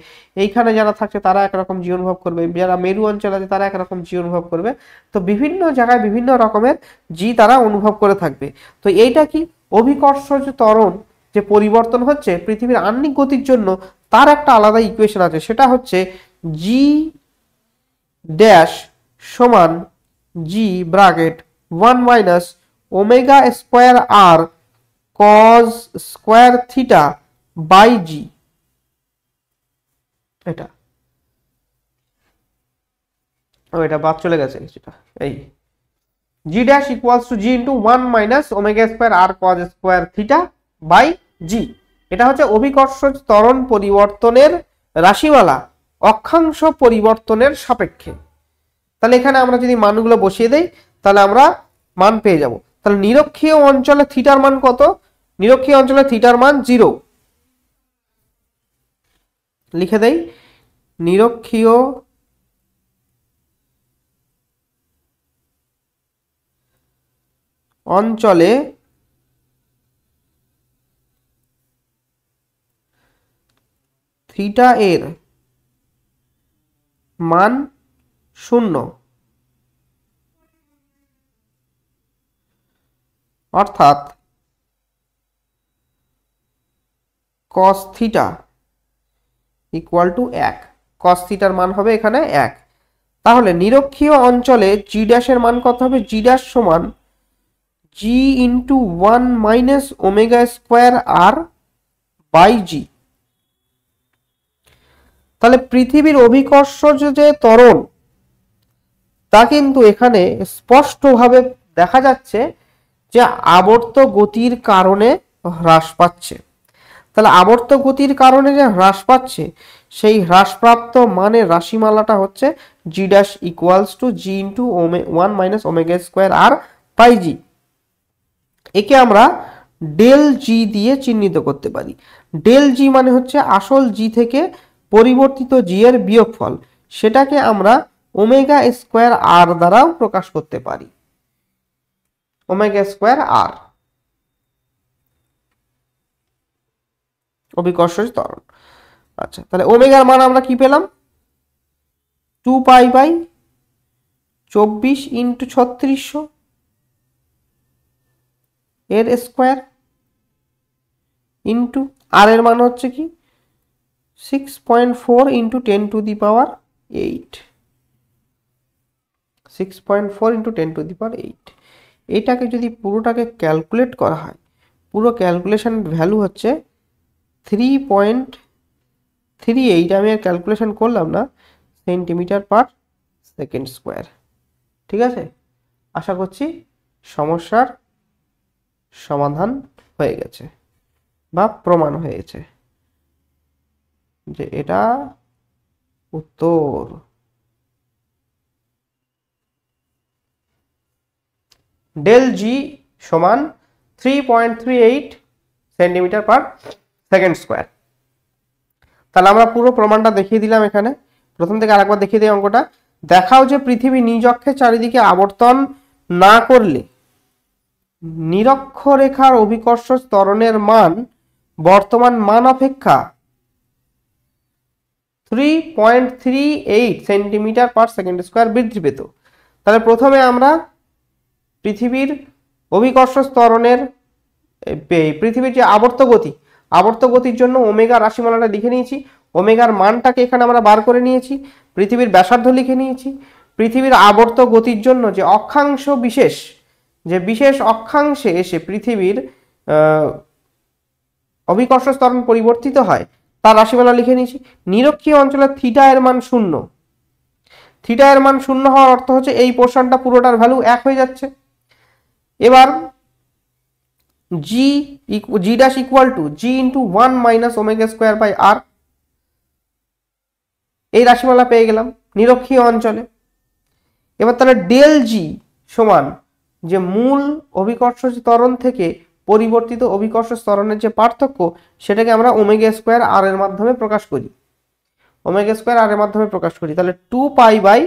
এইখানে যারা থাকছে তারা একরকম জি অনুভব করবে, যারা মেরু অঞ্চলে আছে তারা একরকম জি অনুভব করবে। তো বিভিন্ন জায়গায় বিভিন্ন রকমের জি তারা অনুভব করে থাকবে। তো এইটা কি? অভিকর্ষ যে ত্বরণ যে পরিবর্তন হচ্ছে পৃথিবীর আহ্নিক গতির জন্য, তার একটা আলাদা ইকুয়েশন আছে, সেটা হচ্ছে জি ড্যাশ সমান g bracket 1 minus omega square r cos square theta by g. এটা বাদ চলে গেছে কিছুটা। এই g dash equals to g into 1 minus omega square r cos square theta by g. এটা হচ্ছে অভিকর্ষ ত্বরণ পরিবর্তনের রাশিমালা অক্ষাংশ পরিবর্তনের সাপেক্ষে। তাহলে এখানে আমরা যদি মানগুলো বসিয়ে দেই তাহলে আমরা মান পেয়ে যাব। তাহলে নিরক্ষীয় অঞ্চলে থিটার মান কত? নিরক্ষীয় অঞ্চলে থিটার মান 0। লিখে দেই, নিরক্ষীয় অঞ্চলে থিটা এর মান 0, অর্থাৎ cos theta equal to 1। cos থিটার মান হবে এখানে 1। তাহলে নিরক্ষীয় অঞ্চলে জি ড্যাশের মান কত হবে? জি ড্যাশ সমান g into 1 minus omega square r by g. তাহলে পৃথিবীর অভিকর্ষ যে ত্বরণ তা কিন্তু এখানে স্পষ্টভাবে দেখা যাচ্ছে যে আবর্ত গতির কারণে হ্রাস পাচ্ছে। তাহলে আবর্ত গতির কারণে যে হ্রাস পাচ্ছে সেই হ্রাসপ্রাপ্ত মানের রাশিমালাটা হচ্ছে g dash equals to g into 1 - omega square r by g. একে আমরা ডেল জি দিয়ে চিহ্নিত করতে পারি। ডেল জি মানে হচ্ছে আসল জি থেকে পরিবর্তিত জি এর বিয়োগফল, সেটাকে আমরা ওমেগা স্কোয়ার আর দ্বারাও প্রকাশ করতে পারি, ওমেগা স্কোয়ার আর অভিকর্ষজ ত্বরণ। আচ্ছা, তাহলে ওমেগার মান আমরা কি পেলাম? 2 পাই বাই 24 ইন্টু 3600 এর স্কোয়ার ইন্টু আর এর মান হচ্ছে কি 6.4 into 10 to the power 8, 6.4 into 10 to the power 8। এইটাকে যদি পুরোটাকে ক্যালকুলেট করা হয়, পুরো ক্যালকুলেশন ভ্যালু হচ্ছে 3.38, আমি আর ক্যালকুলেশন করলাম না, সেন্টিমিটার পার সেকেন্ড স্কোয়ার। ঠিক আছে, আশা করছি সমস্যার সমাধান হয়ে গেছে বা প্রমাণ হয়েছে যে এটা উত্তর। ডেল জি সমান 3.38 সেন্টিমিটার পার সেকেন্ড স্কোয়ার। তাহলে আমরা পুরো প্রমাণটা দেখিয়ে দিলাম এখানে। প্রথম থেকে আরেকবার দেখিয়ে দিই অঙ্কটা। দেখাও যে পৃথিবী নিজ অক্ষের চারিদিকে আবর্তন না করলে নিরক্ষরেখার অভিকর্ষ ত্বরণের মান বর্তমান মান অপেক্ষা 3.38 সেন্টিমিটার পার সেকেন্ড স্কোয়ার বৃদ্ধি পেত। তাহলে প্রথমে আমরা পৃথিবীর অভিকর্ষ ত্বরণের পৃথিবীর যে আবর্ত গতির জন্য ওমেগা রাশিমালাটা লিখে নিয়েছি, ওমেগার মানটাকে এখানে আমরা বার করে নিয়েছি, পৃথিবীর ব্যাসার্ধ লিখে নিয়েছি, পৃথিবীর আবর্ত গতির জন্য যে অক্ষাংশ বিশেষ অক্ষাংশে এসে পৃথিবীর অভিকর্ষ ত্বরণ পরিবর্তিত হয় তার রাশিমালা লিখে নিয়েছি। নিরক্ষীয় অঞ্চলে থিটা এর মান 0, থিটা এর মান 0 হওয়ার অর্থ হচ্ছে এই পোর্শনটা পুরোটার ভ্যালু 1 হয়ে যাচ্ছে। এবার g dash equal to g into 1 - omega square by আর, এই রাশিমালা পেয়ে গেলাম নিরক্ষীয় অঞ্চলে। এবার তাহলে ডেল জি সমান যে মূল অভিকর্ষ ত্বরণ থেকে পরিবর্তিত অভিকর্ষ ত্বরণের যে পার্থক্য সেটাকে আমরা ওমেগা স্কোয়ার আর এর মাধ্যমে প্রকাশ করি, ওমেগা স্কোয়ার আর এর মাধ্যমে প্রকাশ করি। তাহলে 2 পাই বাই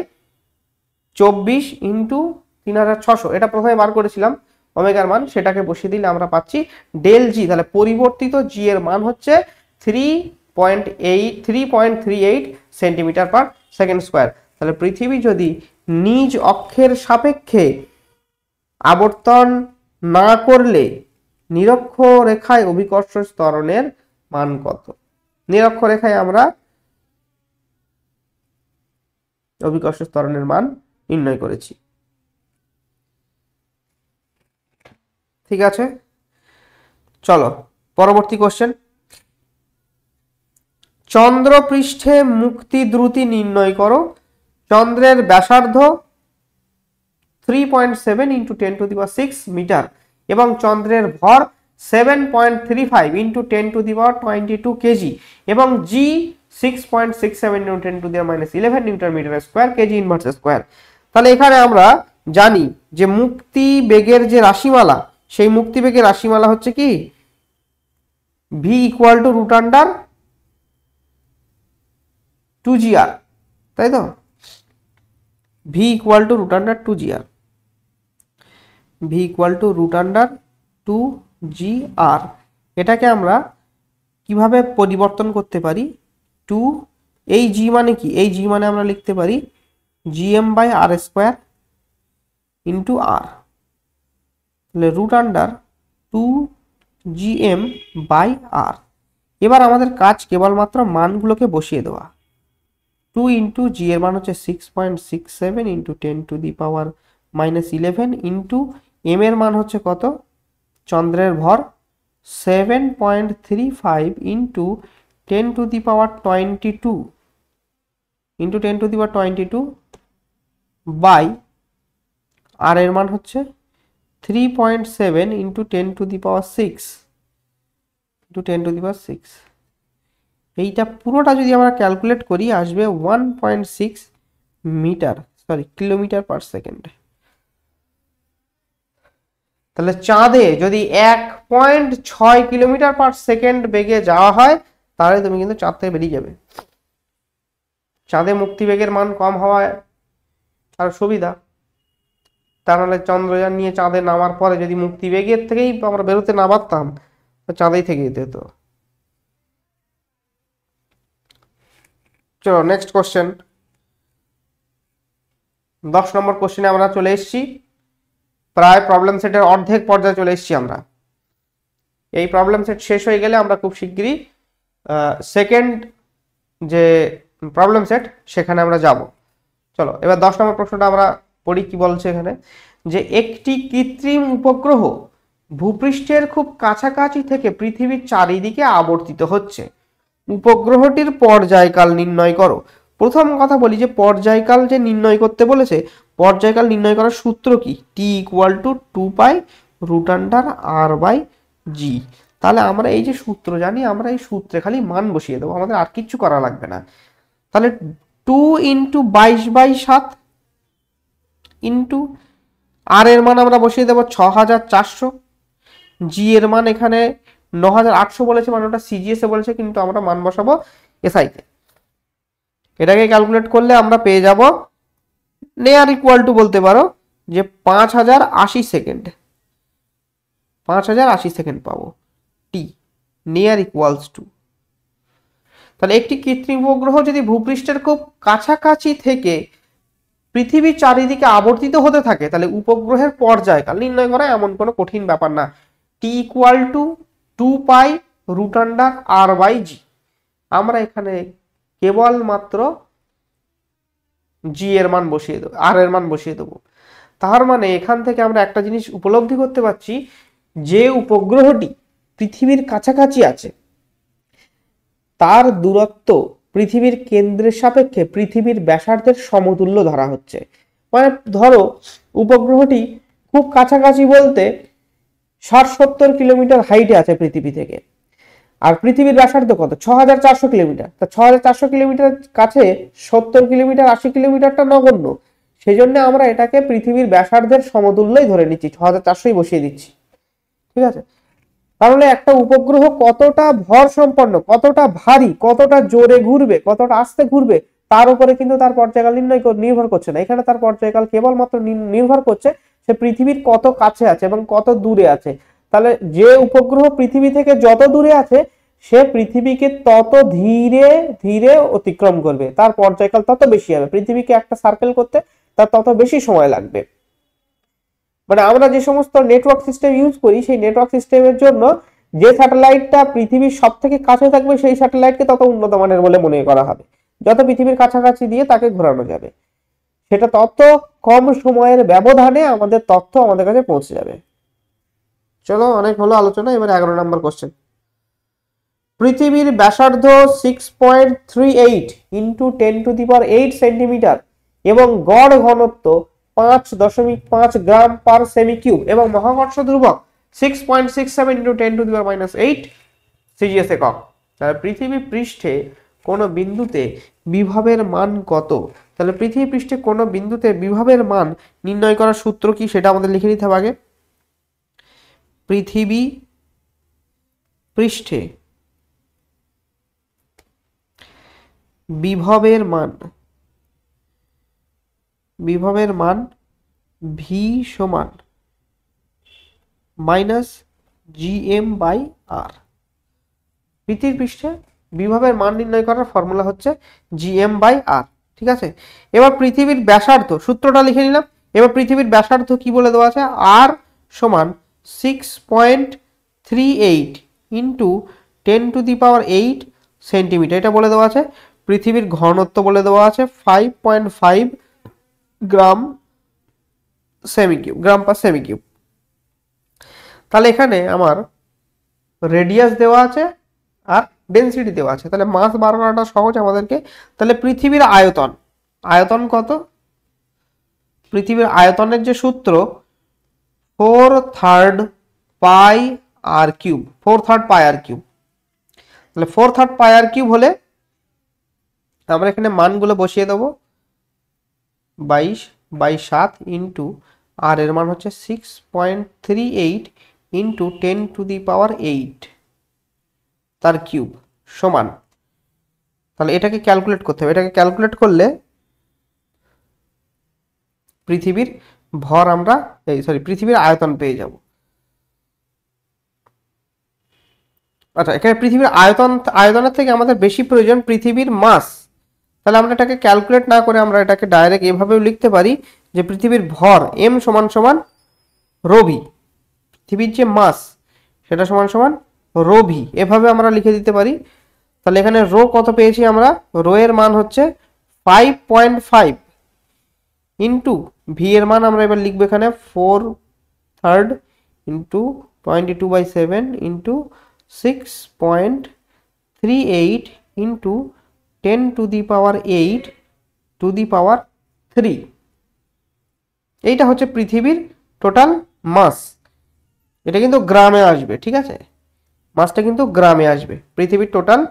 24 ইন্টু 3600, এটা প্রথমে বার করেছিলাম ওমেগার মান, সেটাকে বসিয়ে দিলে আমরা পাচ্ছি ডেল জি। তাহলে পরিবর্তিত জি এর মান হচ্ছে 3.38 সেন্টিমিটার পার সেকেন্ড স্কোয়ার। তাহলে পৃথিবী যদি নিজ অক্ষের সাপেক্ষে আবর্তন না করলে নিরক্ষরেখায় অভিকর্ষ ত্বরণের মান কত? নিরক্ষরেখায় আমরা অভিকর্ষ ত্বরণের মান নির্ণয় করেছি। ঠিক আছে, চলো পরবর্তী কোশ্চেন। চন্দ্র পৃষ্ঠে মুক্তি দ্রুতি নির্ণয় করো। চন্দ্রের ব্যাসার্ধ 3.7 into 10 to the power 6 metre এবং চন্দ্রের ভর 7.35 into 10 to the power 22 KG এবং G 6.67 into 10 to the power -11 newton metre square KG inverse square. তাহলে এখানে আমরা জানি যে মুক্তি বেগের যে রাশিমালা, সেই মুক্তি বেগের রাশিমালা হচ্ছে কি V equal to root under 2gr, তাই তো? V equal to root under 2gr, V equal to root under 2gr। এটাকে আমরা কিভাবে পরিবর্তন করতে পারি? 2, এই জি মানে কি? এই জি মানে আমরা লিখতে পারি gm by R square into r, তাহলে রুট আন্ডার 2gm বাই আর। এবার আমাদের কাজ কেবলমাত্র মানগুলোকে বসিয়ে দেওয়া। 2 ইন্টু জি এর মান হচ্ছে 6.67 into 10 to the power -11 into m এর মান হচ্ছে কত? চন্দ্রের ভর 7.35 into 10 to the power 22 into 10 to the power 22 by r এর মান হচ্ছে 3.7 into 10 to the power 6 into 10⁶। এইটা পুরোটা যদি আমরা ক্যালকুলেট করি আসবে 1.6 metre, sorry kilometre per second. তাহলে চাঁদে যদি 1.6 কিলোমিটার পার সেকেন্ড বেগে যাওয়া হয় তাহলে তুমি কিন্তু চাঁদ থেকে বেরিয়ে যাবে। চাঁদে মুক্তিবেগের মান কম হওয়ায় আর সুবিধা, তা নাহলে চন্দ্রযান নিয়ে চাঁদে নামার পরে যদি মুক্তিবেগের থেকেই আমরা বেরোতে না পারতাম তো চাঁদেই থেকে যেতে হতো। চলো নেক্সট কোশ্চেন। 10 নম্বর কোশ্চেনে আমরা চলে এসেছি, প্রায় প্রবলেম সেটের অর্ধেক পর্যায়ে চলে এসেছি আমরা। এই প্রবলেম সেট শেষ হয়ে গেলে আমরা খুব শিগগিরই সেকেন্ড যে প্রবলেম সেট সেখানে আমরা যাব। চলো এবার 10 নম্বর প্রশ্নটা আমরা পড়ি। কি বলছে এখানে, যে একটি কৃত্রিম উপগ্রহ ভূপৃষ্ঠের খুব কাছাকাছি থেকে পৃথিবীর চারিদিকে আবর্তিত হচ্ছে, উপগ্রহটির পর্যায়কাল নির্ণয় করো। প্রথম কথা বলি যে পর্যায়কাল যে নির্ণয় করতে বলেছে, পর্যায়কাল নির্ণয় করার সূত্র কি, T=2π√r/g। তাহলে আমরা এই যে সূত্র জানি, আমরা এই সূত্রে খালি মান বসিয়ে দেবো, আমাদের আর কিচ্ছু করা লাগবে না। তাহলে 2 × 22/7 ইন্টু আর এর মান আমরা বসিয়ে দেবো 6400, জি এর মান এখানে 9800 বলেছে, মানে ওটা সিজিএস এ বলেছে, কিন্তু আমরা মান বসাবো এসআই তে। এটাকে ক্যালকুলেট করলে আমরা পেয়ে যাব নিয়ার ইকুয়াল টু বলতে পারো যে 5080 সেকেন্ড, 5080 সেকেন্ড পাবো। টি নিয়ার ইকুয়ালস টু, তাহলে একটি কৃত্রিম উপগ্রহ যদি ভূপৃষ্ঠের খুব কাছাকাছি থেকে পৃথিবীর চারিদিকে আবর্তিত হতে থাকে তাহলে উপগ্রহের পর্যায়কাল নির্ণয় করা এমন কোনো কঠিন ব্যাপার না। T=2π√r/g। আমরা এখানে কেবলমাত্র জি এর মান বসিয়ে দেবো, আর এর মান বসিয়ে দেবো। তার মানে এখান থেকে আমরা একটা জিনিস উপলব্ধি করতে পারছি, যে উপগ্রহটি পৃথিবীর কাছাকাছি আছে তার দূরত্ব পৃথিবীর কেন্দ্রের সাপেক্ষে পৃথিবীর ব্যাসার্ধের সমতুল্য ধরা হচ্ছে। মানে ধরো উপগ্রহটি খুব কাছাকাছি বলতে 60-70 কিলোমিটার হাইটে আছে পৃথিবী থেকে, আর পৃথিবীর ব্যাসার্ধ কত, 6400 কিলোমিটার। তা 6400 কিলোমিটার কাছে 70 কিলোমিটার 80 কিলোমিটারটা নগণ্য, সেই জন্য আমরা এটাকে পৃথিবীর ব্যাসার্ধের সমতুল্যই ধরে নিচ্ছি, 6400ই বসিয়ে দিচ্ছি। ঠিক আছে, তাহলে একটা উপগ্রহ কতটা ভর সম্পন্ন, কতটা ভারী, কতটা জোরে ঘুরবে, কতটা আস্তে ঘুরবে তার উপরে কিন্তু তার পর্যায়কাল নির্ভর করছে না। এখানে তার পর্যায়কাল কেবলমাত্র নির্ভর করছে সে পৃথিবীর কত কাছে আছে এবং কত দূরে আছে। তাহলে যে উপগ্রহ পৃথিবী থেকে যত দূরে আছে সে পৃথিবীকে তত ধীরে ধীরে অতিক্রম করবে, তার পর্যায়কাল তত বেশি হবে। পৃথিবীকে একটা সার্কেল করতে তার তত বেশি সময় লাগবে। মানে আমরা যে সমস্ত নেটওয়ার্ক সিস্টেম ইউজ করি সেই নেটওয়ার্ক সিস্টেমের জন্য যে স্যাটেলাইটটা পৃথিবীর সব থেকে কাছে থাকবে সেই স্যাটেলাইটকে তত উন্নত মানের বলে মনে করা হবে। যত পৃথিবীর কাছাকাছি দিয়ে তাকে ঘোরানো যাবে, সেটা তত কম সময়ের ব্যবধানে আমাদের তথ্য আমাদের কাছে পৌঁছে যাবে। চলো অনেক হলো আলোচনা, এবার 11 নম্বর কোশ্চেন। পৃথিবীর ব্যাসার্ধ 6.38 × 10⁸ সেন্টিমিটার এবং গড় ঘনত্ব 5.5 গ্রাম পার সেমি কিউব এবং মহাকর্ষ ধ্রুবক 6.67 × 10⁻⁸ সিজিএস একক। তাহলে পৃথিবী পৃষ্ঠে কোনো বিন্দুতে বিভবের মান কত? তাহলে পৃথিবী পৃষ্ঠে কোনো বিন্দুতে বিভবের মান নির্ণয় করার সূত্র কি সেটা আমাদের লিখে নিতে হবে আগে। পৃথিবী পৃষ্ঠে বিভবের মান ভি সমান -gm/r। পৃথিবীর পৃষ্ঠে বিভবের মান নির্ণয় করার ফর্মুলা হচ্ছে gm/r। ঠিক আছে, এবার পৃথিবীর ব্যাসার্ধ সূত্রটা লিখে নিলাম। এবার পৃথিবীর ব্যাসার্ধ কি বলে দেওয়া আছে, r সমান 6.38 × 10⁸ সেন্টিমিটার, এটা বলে দেওয়া আছে। পৃথিবীর ঘনত্ব বলে দেওয়া আছে 5.5 গ্রাম পার সেমি কিউব। তাহলে এখানে আমার রেডিয়াস দেওয়া আছে আর ডেনসিটি দেওয়া আছে, তাহলে মাস বার করাটা সহজ আমাদেরকে। তাহলে পৃথিবীর আয়তন কত, পৃথিবীর আয়তনের যে সূত্র 4/3 পাই আর কিউব, তাহলে 4/3 পাই আর কিউব হলে আমরা এখানে মানগুলো বসিয়ে দেবো 22/7 ইন্টু আর এর মান হচ্ছে 6.38 ইন্টু 10⁸ তার কিউব সমান, তাহলে এটাকে ক্যালকুলেট করতে হবে। এটাকে ক্যালকুলেট করলে পৃথিবীর ভর আমরা পৃথিবীর আয়তন পেয়ে যাব। আচ্ছা, এখানে পৃথিবীর আয়তনের থেকে আমাদের বেশি প্রয়োজন পৃথিবীর মাস। তাহলে আমরা এটাকে ক্যালকুলেট না করে আমরা এটাকে ডাইরেক্ট এভাবেও লিখতে পারি যে পৃথিবীর ভর m সমান সমান রো ভি, পৃথিবীর যে মাস সেটা সমান সমান রো ভি, এভাবে আমরা লিখে দিতে পারি। তাহলে এখানে রো কত পেয়েছি আমরা, রো এর মান হচ্ছে 5.5 ইন্টু ভি এর মান আমরা এবার লিখবো এখানে 4/3 ইন্টু 22/7 ইন্টু 6.38 ইন্টু 10⁻8�3। এইটা হচ্ছে পৃথিবীর টোটাল মাস। এটা কিন্তু গ্রামে আসবে, ঠিক আছে, মাসটা কিন্তু গ্রামে আসবে, পৃথিবীর টোটাল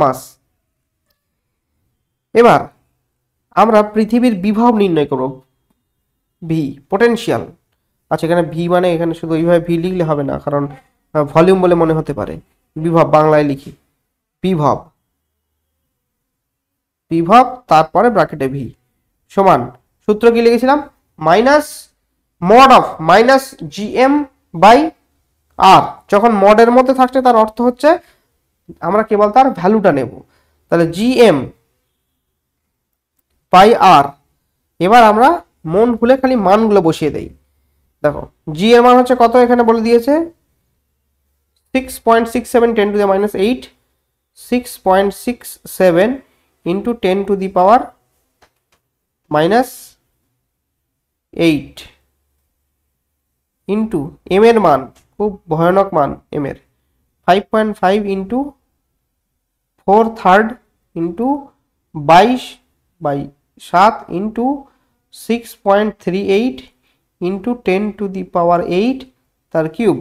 মাস। এবার আমরা পৃথিবীর বিভব নির্ণয় করব, ভি পোটেনশিয়াল। আচ্ছা, এখানে ভি মানে এখানে শুধু এইভাবে ভি লিখলে হবে না, কারণ ভলিউম বলে মনে হতে পারে। বিভব বাংলায় লিখি বিভব, বিভব তারপরে ব্র্যাকেটে ভি সমান, সূত্র কি লিখেছিলাম, minus mod of minus GM by r. যখন মডের মধ্যে থাকছে তার অর্থ হচ্ছে আমরা কেবল তার ভ্যালুটা নেব। তাহলে জিএম বাই আর। এবার আমরা মন খুলে খালি মানগুলো বসিয়ে দেই। দেখো জি এর মান হচ্ছে কত, এখানে বলে দিয়েছে 6.67 10⁻8, 6.67 ইন্টু 10⁻8 ইন্টু এম এর মান, খুব ভয়ানক মান এম এর, 5.5 ইন্টু 4/3 ইন্টু 22/7 ইন্টু 6.38 ইন্টু 10⁻8 তার কিউব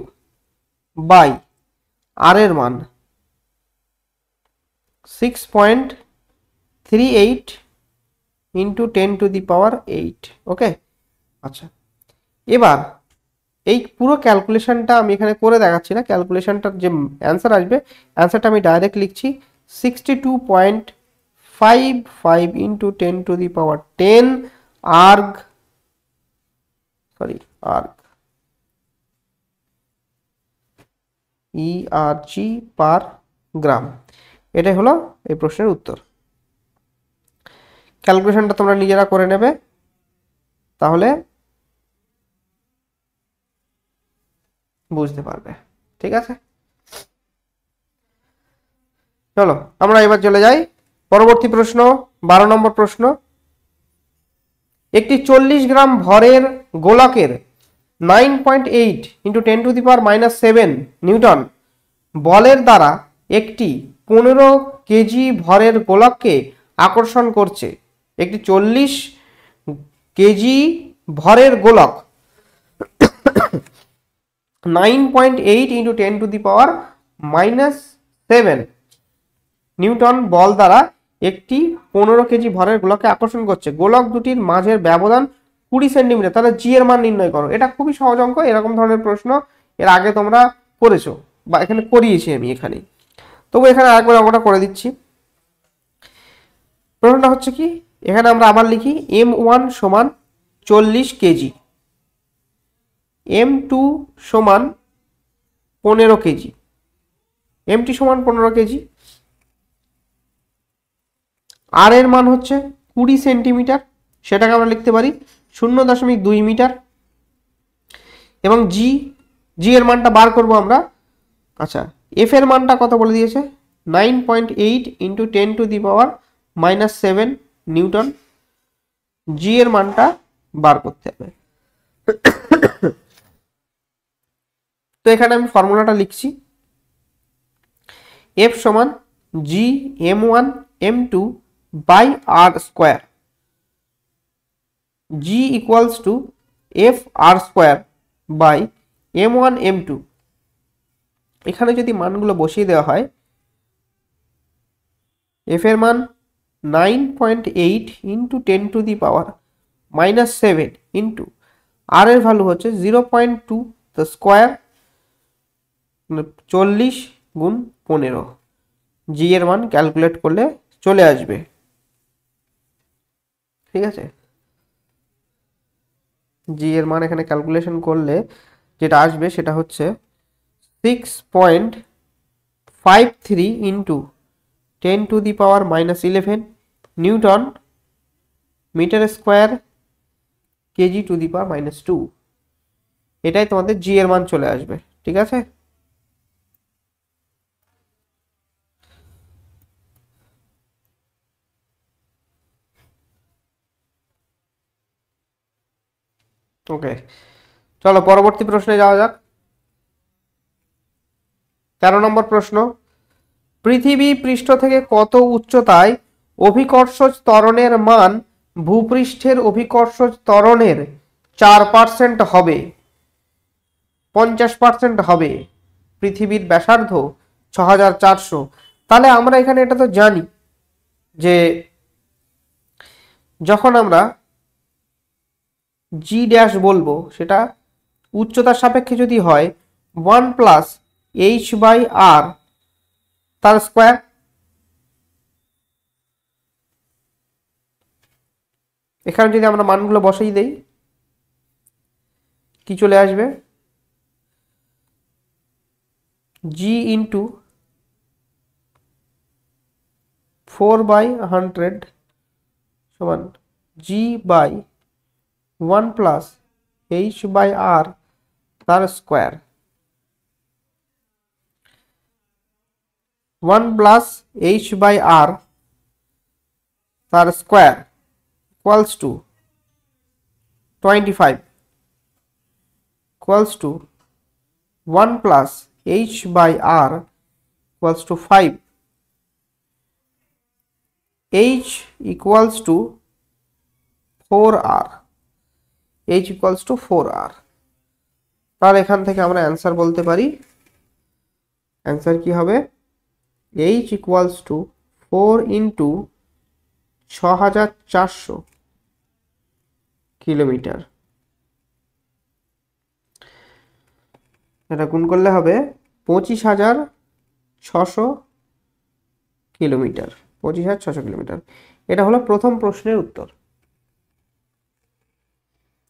বাই আর এর মান 6.38 ইন্টু 10⁻8। ওকে, আচ্ছা, এবার এই পুরো ক্যালকুলেশনটা আমি এখানে করে দেখাচ্ছি না, ক্যালকুলেশনটার যে অ্যান্সার আসবে অ্যান্সারটা আমি ডাইরেক্ট লিখছি 62.55 ইন্টু 10⁻10 আর্গ ইআরজি পার গ্রাম। এটাই হলো এই প্রশ্নের উত্তর। ক্যালকুলেশনটা তোমরা নিজেরা করে নেবে, তাহলে বুঝতে পারবে, ঠিক আছে। চলো আমরা এবার চলে যাই পরবর্তী প্রশ্ন, 12 নম্বর প্রশ্ন। একটি 40 গ্রাম ভরের গোলকের 9.8 ইন্টু 10⁻⁻7 নিউটন বলের দ্বারা একটি 15 কেজি ভরের গোলককে আকর্ষণ করছে। একটি 40 কেজি ভরের গোলক 9.8 ইন্টু 10⁻⁻7 নিউটন বল দ্বারা একটি 15 কেজি ভরের গোলককে আকর্ষণ করছে। গোলক দুটির মাঝের ব্যবধান 20 সেন্টিমিটার। তাহলে জি এর মান নির্ণয় করো। এটা খুবই সহজ অঙ্ক, এরকম ধরনের প্রশ্ন এর আগে তোমরা করেছো বা এখানে করিয়েছি আমি এখানে, তবু এখানে আরেকবার অঙ্কটা করে দিচ্ছি। প্রশ্নটা হচ্ছে কি, এখানে আমরা আবার লিখি M1 সমান 40 কেজি, M2 সমান 15 কেজি, M2 সমান 15 কেজি, আর এর মান হচ্ছে 20 সেন্টিমিটার, সেটাকে আমরা লিখতে পারি 0.2 মিটার, এবং জি এর মানটা বার করব আমরা। আচ্ছা, এফ এর মানটা কত বলে দিয়েছে, 9.8 ইন্টু 10⁻⁻7 নিউটন। জি এর মানটা বার করতে হবে। তো এখানে আমি ফর্মুলাটা লিখছি, এফ সমান G M1 M2 by R square, G equals to F R square by M1 M2। এখানে যদি মানগুলো বসিয়ে দেওয়া হয় এফ এর মান 9.8 ইন্টু 10⁻⁻7 ইন্টু আর এর ভ্যালু হচ্ছে 0.2 দ্য স্কোয়ার 40 গুণ 15। জি এর মান ক্যালকুলেট করলে চলে আসবে। ঠিক আছে, জি এর মান এখানে ক্যালকুলেশন করলে যেটা আসবে সেটা হচ্ছে 6.53 into 10⁻⁻11 newton metre square kg⁻²। এটাই তোমাদের জি এর মান চলে আসবে। ঠিক আছে, ওকে, চলো পরবর্তী প্রশ্নে যাওয়া যাক। 13 নম্বর প্রশ্ন, পৃথিবী পৃষ্ঠ থেকে কত উচ্চতায় অভিকর্ষজ ত্বরণের মান ভূপৃষ্ঠের অভিকর্ষজ ত্বরণের 4% হবে? 50% হবে। পৃথিবীর ব্যাসার্ধ 6400। তাহলে আমরা এখানে এটা তো জানি যে যখন আমরা জি ড্যাশ বলবো সেটা উচ্চতার সাপেক্ষে যদি হয় 1 প্লাস এইচ বাই আর তার স্কোয়ার। এখানে যদি আমরা মানগুলো বসাই দেই কি চলে আসবে? জি ইন্টু 4/100 সমান g by 1 plus H by আর তার স্কোয়ার। 1 প্লাস এইচ বাই আর তার square equals two 25 equals to 1 plus h by r equals to 5. h equals to 4r. h equals to 4r. তাহলে এখান থেকে আমরা অ্যান্সার বলতে পারি, অ্যান্সার কি হবে? h equals to 4 into 6400 kilometre. এটা গুণ করলে হবে 25,600 কিলোমিটার। 25,600 কিলোমিটার। এটা হলো প্রথম প্রশ্নের উত্তর।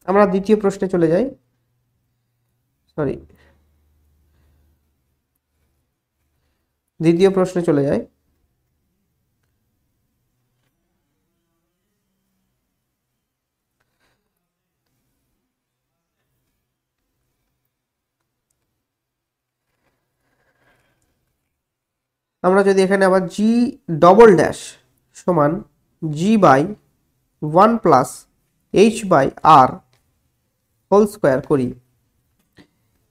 আমরা দ্বিতীয় প্রশ্নে চলে যাই। দ্বিতীয় প্রশ্নে চলে যাই। আমরা যদি এখানে আবার জি ডবল ড্যাশ সমান g by 1 plus H by r whole square করি,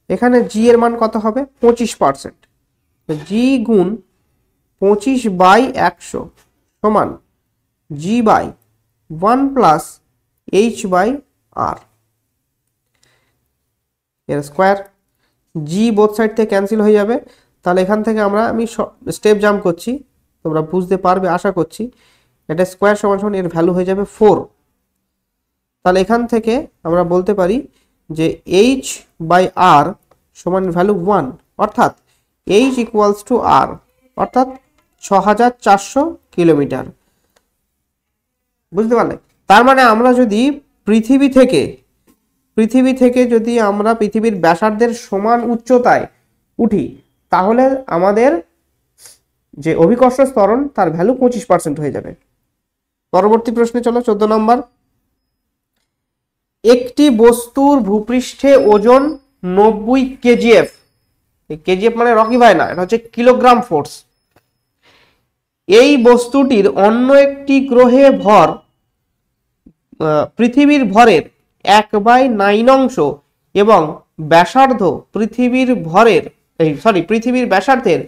এখানে জি এর মান কত হবে? 25%। জি গুণ 25/100 সমান g by 1 plus H by r এর স্কোয়ার। জি বোথ সাইড থেকে ক্যান্সেল হয়ে যাবে। তাহলে এখান থেকে আমি স্টেপ জাম্প করছি, তোমরা বুঝতে পারবে আশা করছি। এটা স্কোয়ার সমান সমান এর ভ্যালু হয়ে যাবে 4। তাহলে এখান থেকে আমরা বলতে পারি যে এইচ বাই আর সমান ভ্যালু 1, অর্থাৎ এইচ ইকুয়ালস টু আর, অর্থাৎ 6400 কিলোমিটার। বুঝতে পারলে? তার মানে আমরা যদি পৃথিবী থেকে যদি আমরা পৃথিবীর ব্যাসার্ধের সমান উচ্চতায় উঠি, তাহলে আমাদের যে অভিকর্ষ ত্বরণ তার ভ্যালু 25% হয়ে যাবে। পরবর্তী প্রশ্নে চলো, 14 নম্বর। একটি বস্তুর ভূপৃষ্ঠে ওজন 90 কেজিএফ। কেজিএফ মানে রকি ভাই না, এটা হচ্ছে কিলোগ্রাম ফোর্স। এই বস্তুটির অন্য একটি গ্রহে ভর পৃথিবীর ভরের 1/9 অংশ এবং ব্যাসার্ধ পৃথিবীর ব্যাসার্ধের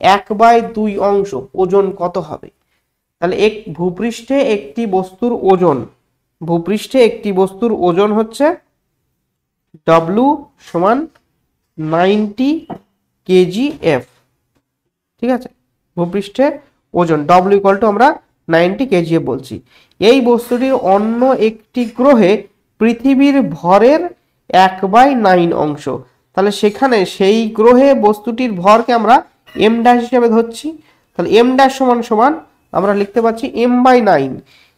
1/2 অংশ, ওজন কত হবে? তাহলে ভূপৃষ্ঠে একটি বস্তুর ওজন হচ্ছে W সমান 90 kgf। ঠিক আছে, ভূপৃষ্ঠে ওজন, ডব্লিউ ইকুয়াল টু আমরা 90 কেজিএফ বলছি। এই বস্তুটির অন্য একটি গ্রহে পৃথিবীর ভরের 1/9 অংশ, তাহলে সেখানে সেই গ্রহে বস্তুটির ভরকে আমরা এম ড্যাশ হিসেবে ধরছি। তাহলে এম ড্যাশ সমান সমান আমরা লিখতে পাচ্ছি m/9,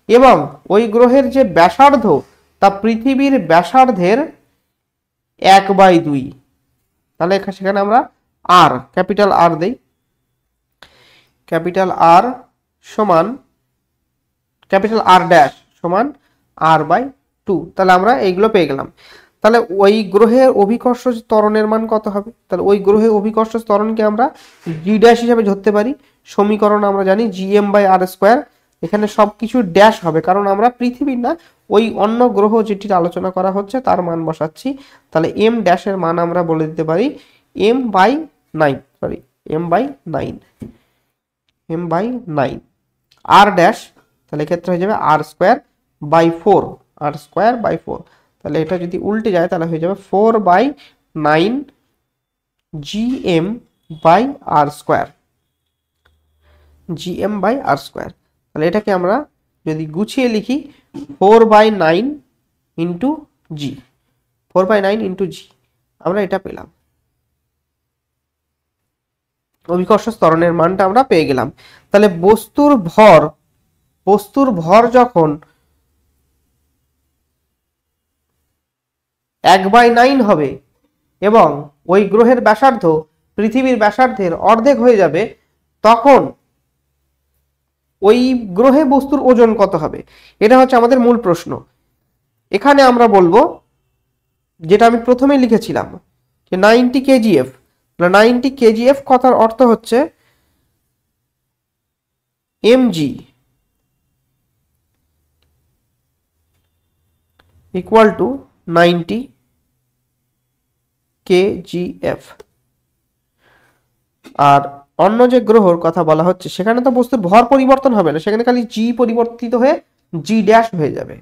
এবং ওই গ্রহের যে ব্যাসার্ধ তা পৃথিবীর ব্যাসার্ধের 1/2। তাহলে সেখানে আমরা আর, ক্যাপিটাল আর দেই, ক্যাপিটাল আর সমান ক্যাপিটাল আর ড্যাশ সমান r/2। তাহলে আমরা এইগুলো পেয়ে গেলাম। তাহলে ওই গ্রহের অভিকর্ষ ত্বরণের মান কত হবে? তাহলে ওই গ্রহের অভিকর্ষ ত্বরণকে আমরা জি ড্যাশ হিসেবে ধরতে পারি। সমীকরণ আমরা জানি gm/r²। এখানে সবকিছু ড্যাশ হবে, কারণ আমরা পৃথিবীর না, ওই অন্য গ্রহ যেটির আলোচনা করা হচ্ছে তার মান বসাচ্ছি। তাহলে এম ড্যাশের মান আমরা বলে দিতে পারি m/9 আর ড্যাশ, তাহলে এক্ষেত্রে হয়ে যাবে r²/4। তাহলে এটা যদি উল্টে যায় তাহলে হয়ে যাবে 4/9 gm/r²। তাহলে এটাকে আমরা যদি গুছিয়ে লিখি 4/9 ইন্টু জি, 4/9 ইন্টু জি, আমরা এটা পেলাম। অভিকর্ষ ত্বরণের মানটা আমরা পেয়ে গেলাম। তাহলে বস্তুর ভর যখন 1/9 হবে এবং ওই গ্রহের ব্যাসার্ধ পৃথিবীর ব্যাসার্ধের অর্ধেক হয়ে যাবে, তখন ওই গ্রহে বস্তুর ওজন কত হবে? এটা হচ্ছে আমাদের মূল প্রশ্ন। এখানে আমরা বলবো যেটা আমি প্রথমে লিখেছিলাম যে 90 কেজিএফ। 90 কেজিএফ কথার অর্থ হচ্ছে এমজি ইকুয়াল টু 90 কেজিএফ। আর অন্য যে গ্রহর কথা বলা হচ্ছে সেখানে তো বস্তুর ভর পরিবর্তন হবে না, সেখানে খালি জি পরিবর্তিত হয়ে জি ড্যাশ হয়ে যাবে,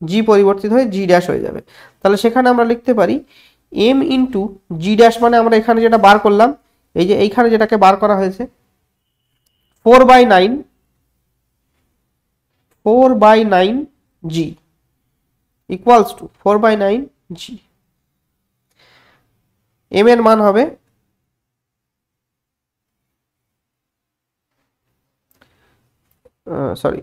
জি পরিবর্তিত হয়ে জি ড্যাশ হয়ে যাবে। তাহলে সেখানে আমরা লিখতে পারি এম ইন্টু জি ড্যাশ, মানে আমরা এখানে যেটা বার করলাম, এই যে এইখানে যেটাকে বার করা হয়েছে 4/9 জি ইকুয়ালস টু 4/9 জি। এম এর মান হবে সরি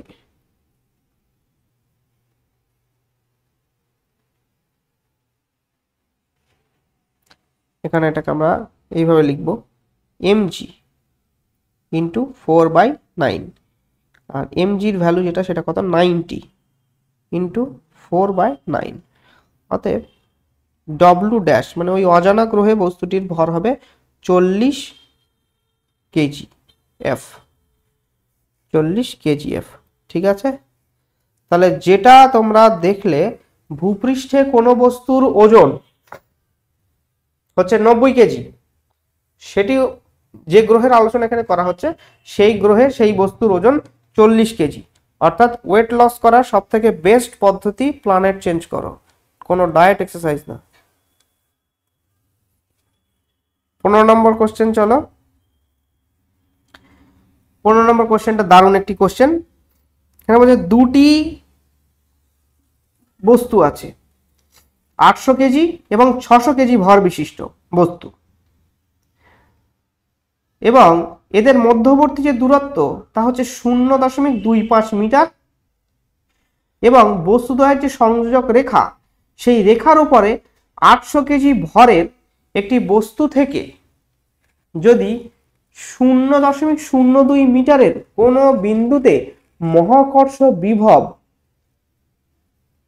এখানে এটাকে আমরা এইভাবে লিখব mg ইন্টু 4/9, আর mgর ভ্যালু যেটা সেটা কত 90 ইন্টু 4/9। অতএব ডব্লু ড্যাশ মানে ওই অজানা গ্রহে বস্তুটির ভর হবে 40 কেজি এফ, 40 কেজি এফ। ঠিক আছে, তাহলে যেটা তোমরা দেখলে ভূপৃষ্ঠে কোনো বস্তুর ওজন হচ্ছে 90 কেজি, সেটি যে গ্রহের আলোচনা এখানে করা হচ্ছে সেই গ্রহে সেই বস্তুর ওজন 40 কেজি। অর্থাৎ ওয়েট লস করার সব থেকে বেস্ট পদ্ধতি প্ল্যানেট চেঞ্জ করো, কোনো ডায়েট এক্সারসাইজ না। 15 নম্বর কোশ্চেন চলো। 15 নম্বর কোশ্চেনটা দারুণ একটি কোশ্চেন। এখানে বলছে দুটি বস্তু আছে 800 কেজি এবং 600 কেজি ভর বিশিষ্ট বস্তু, এবং এদের মধ্যবর্তী যে দূরত্ব তা হচ্ছে 0.25 মিটার, এবং বস্তুদ্বয়ের যে সংযোজক রেখা সেই রেখার উপরে 800 কেজি ভরের একটি বস্তু থেকে যদি 0.02 মিটারের কোনো বিন্দুতে মহাকর্ষ বিভব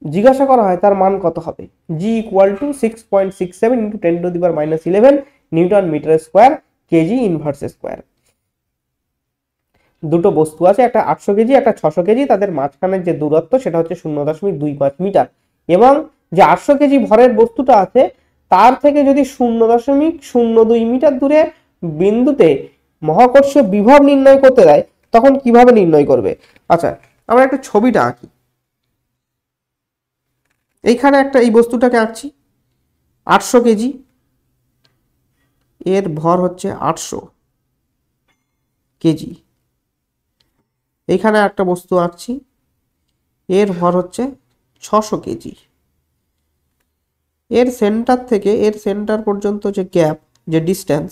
জিজ্ঞাসা করা হয় তার মান কত হবে? G equal to 6.67 into 10⁻11 newton metre square KG inverse square. দুটো বস্তু আছে, একটা 800 কেজি একটা 600 কেজি, তাদের মাঝখানের যে দূরত্ব সেটা হচ্ছে 0.25 মিটার, এবং যে 800 কেজি ভরের বস্তুটা আছে তার থেকে যদি 0.02 মিটার দূরে বিন্দুতে মহাকর্ষ বিভব নির্ণয় করতে দেয় তখন কিভাবে নির্ণয় করবে? আচ্ছা, আমরা একটা ছবিটা আঁকি। এইখানে একটা এই বস্তুটাকে আঁকছি 800 কেজি, এর ভর হচ্ছে 800 কেজি, এইখানে একটা বস্তু আঁকছি, এর ভর হচ্ছে 600 কেজি। এর সেন্টার থেকে এর সেন্টার পর্যন্ত যে গ্যাপ, যে ডিস্টেন্স,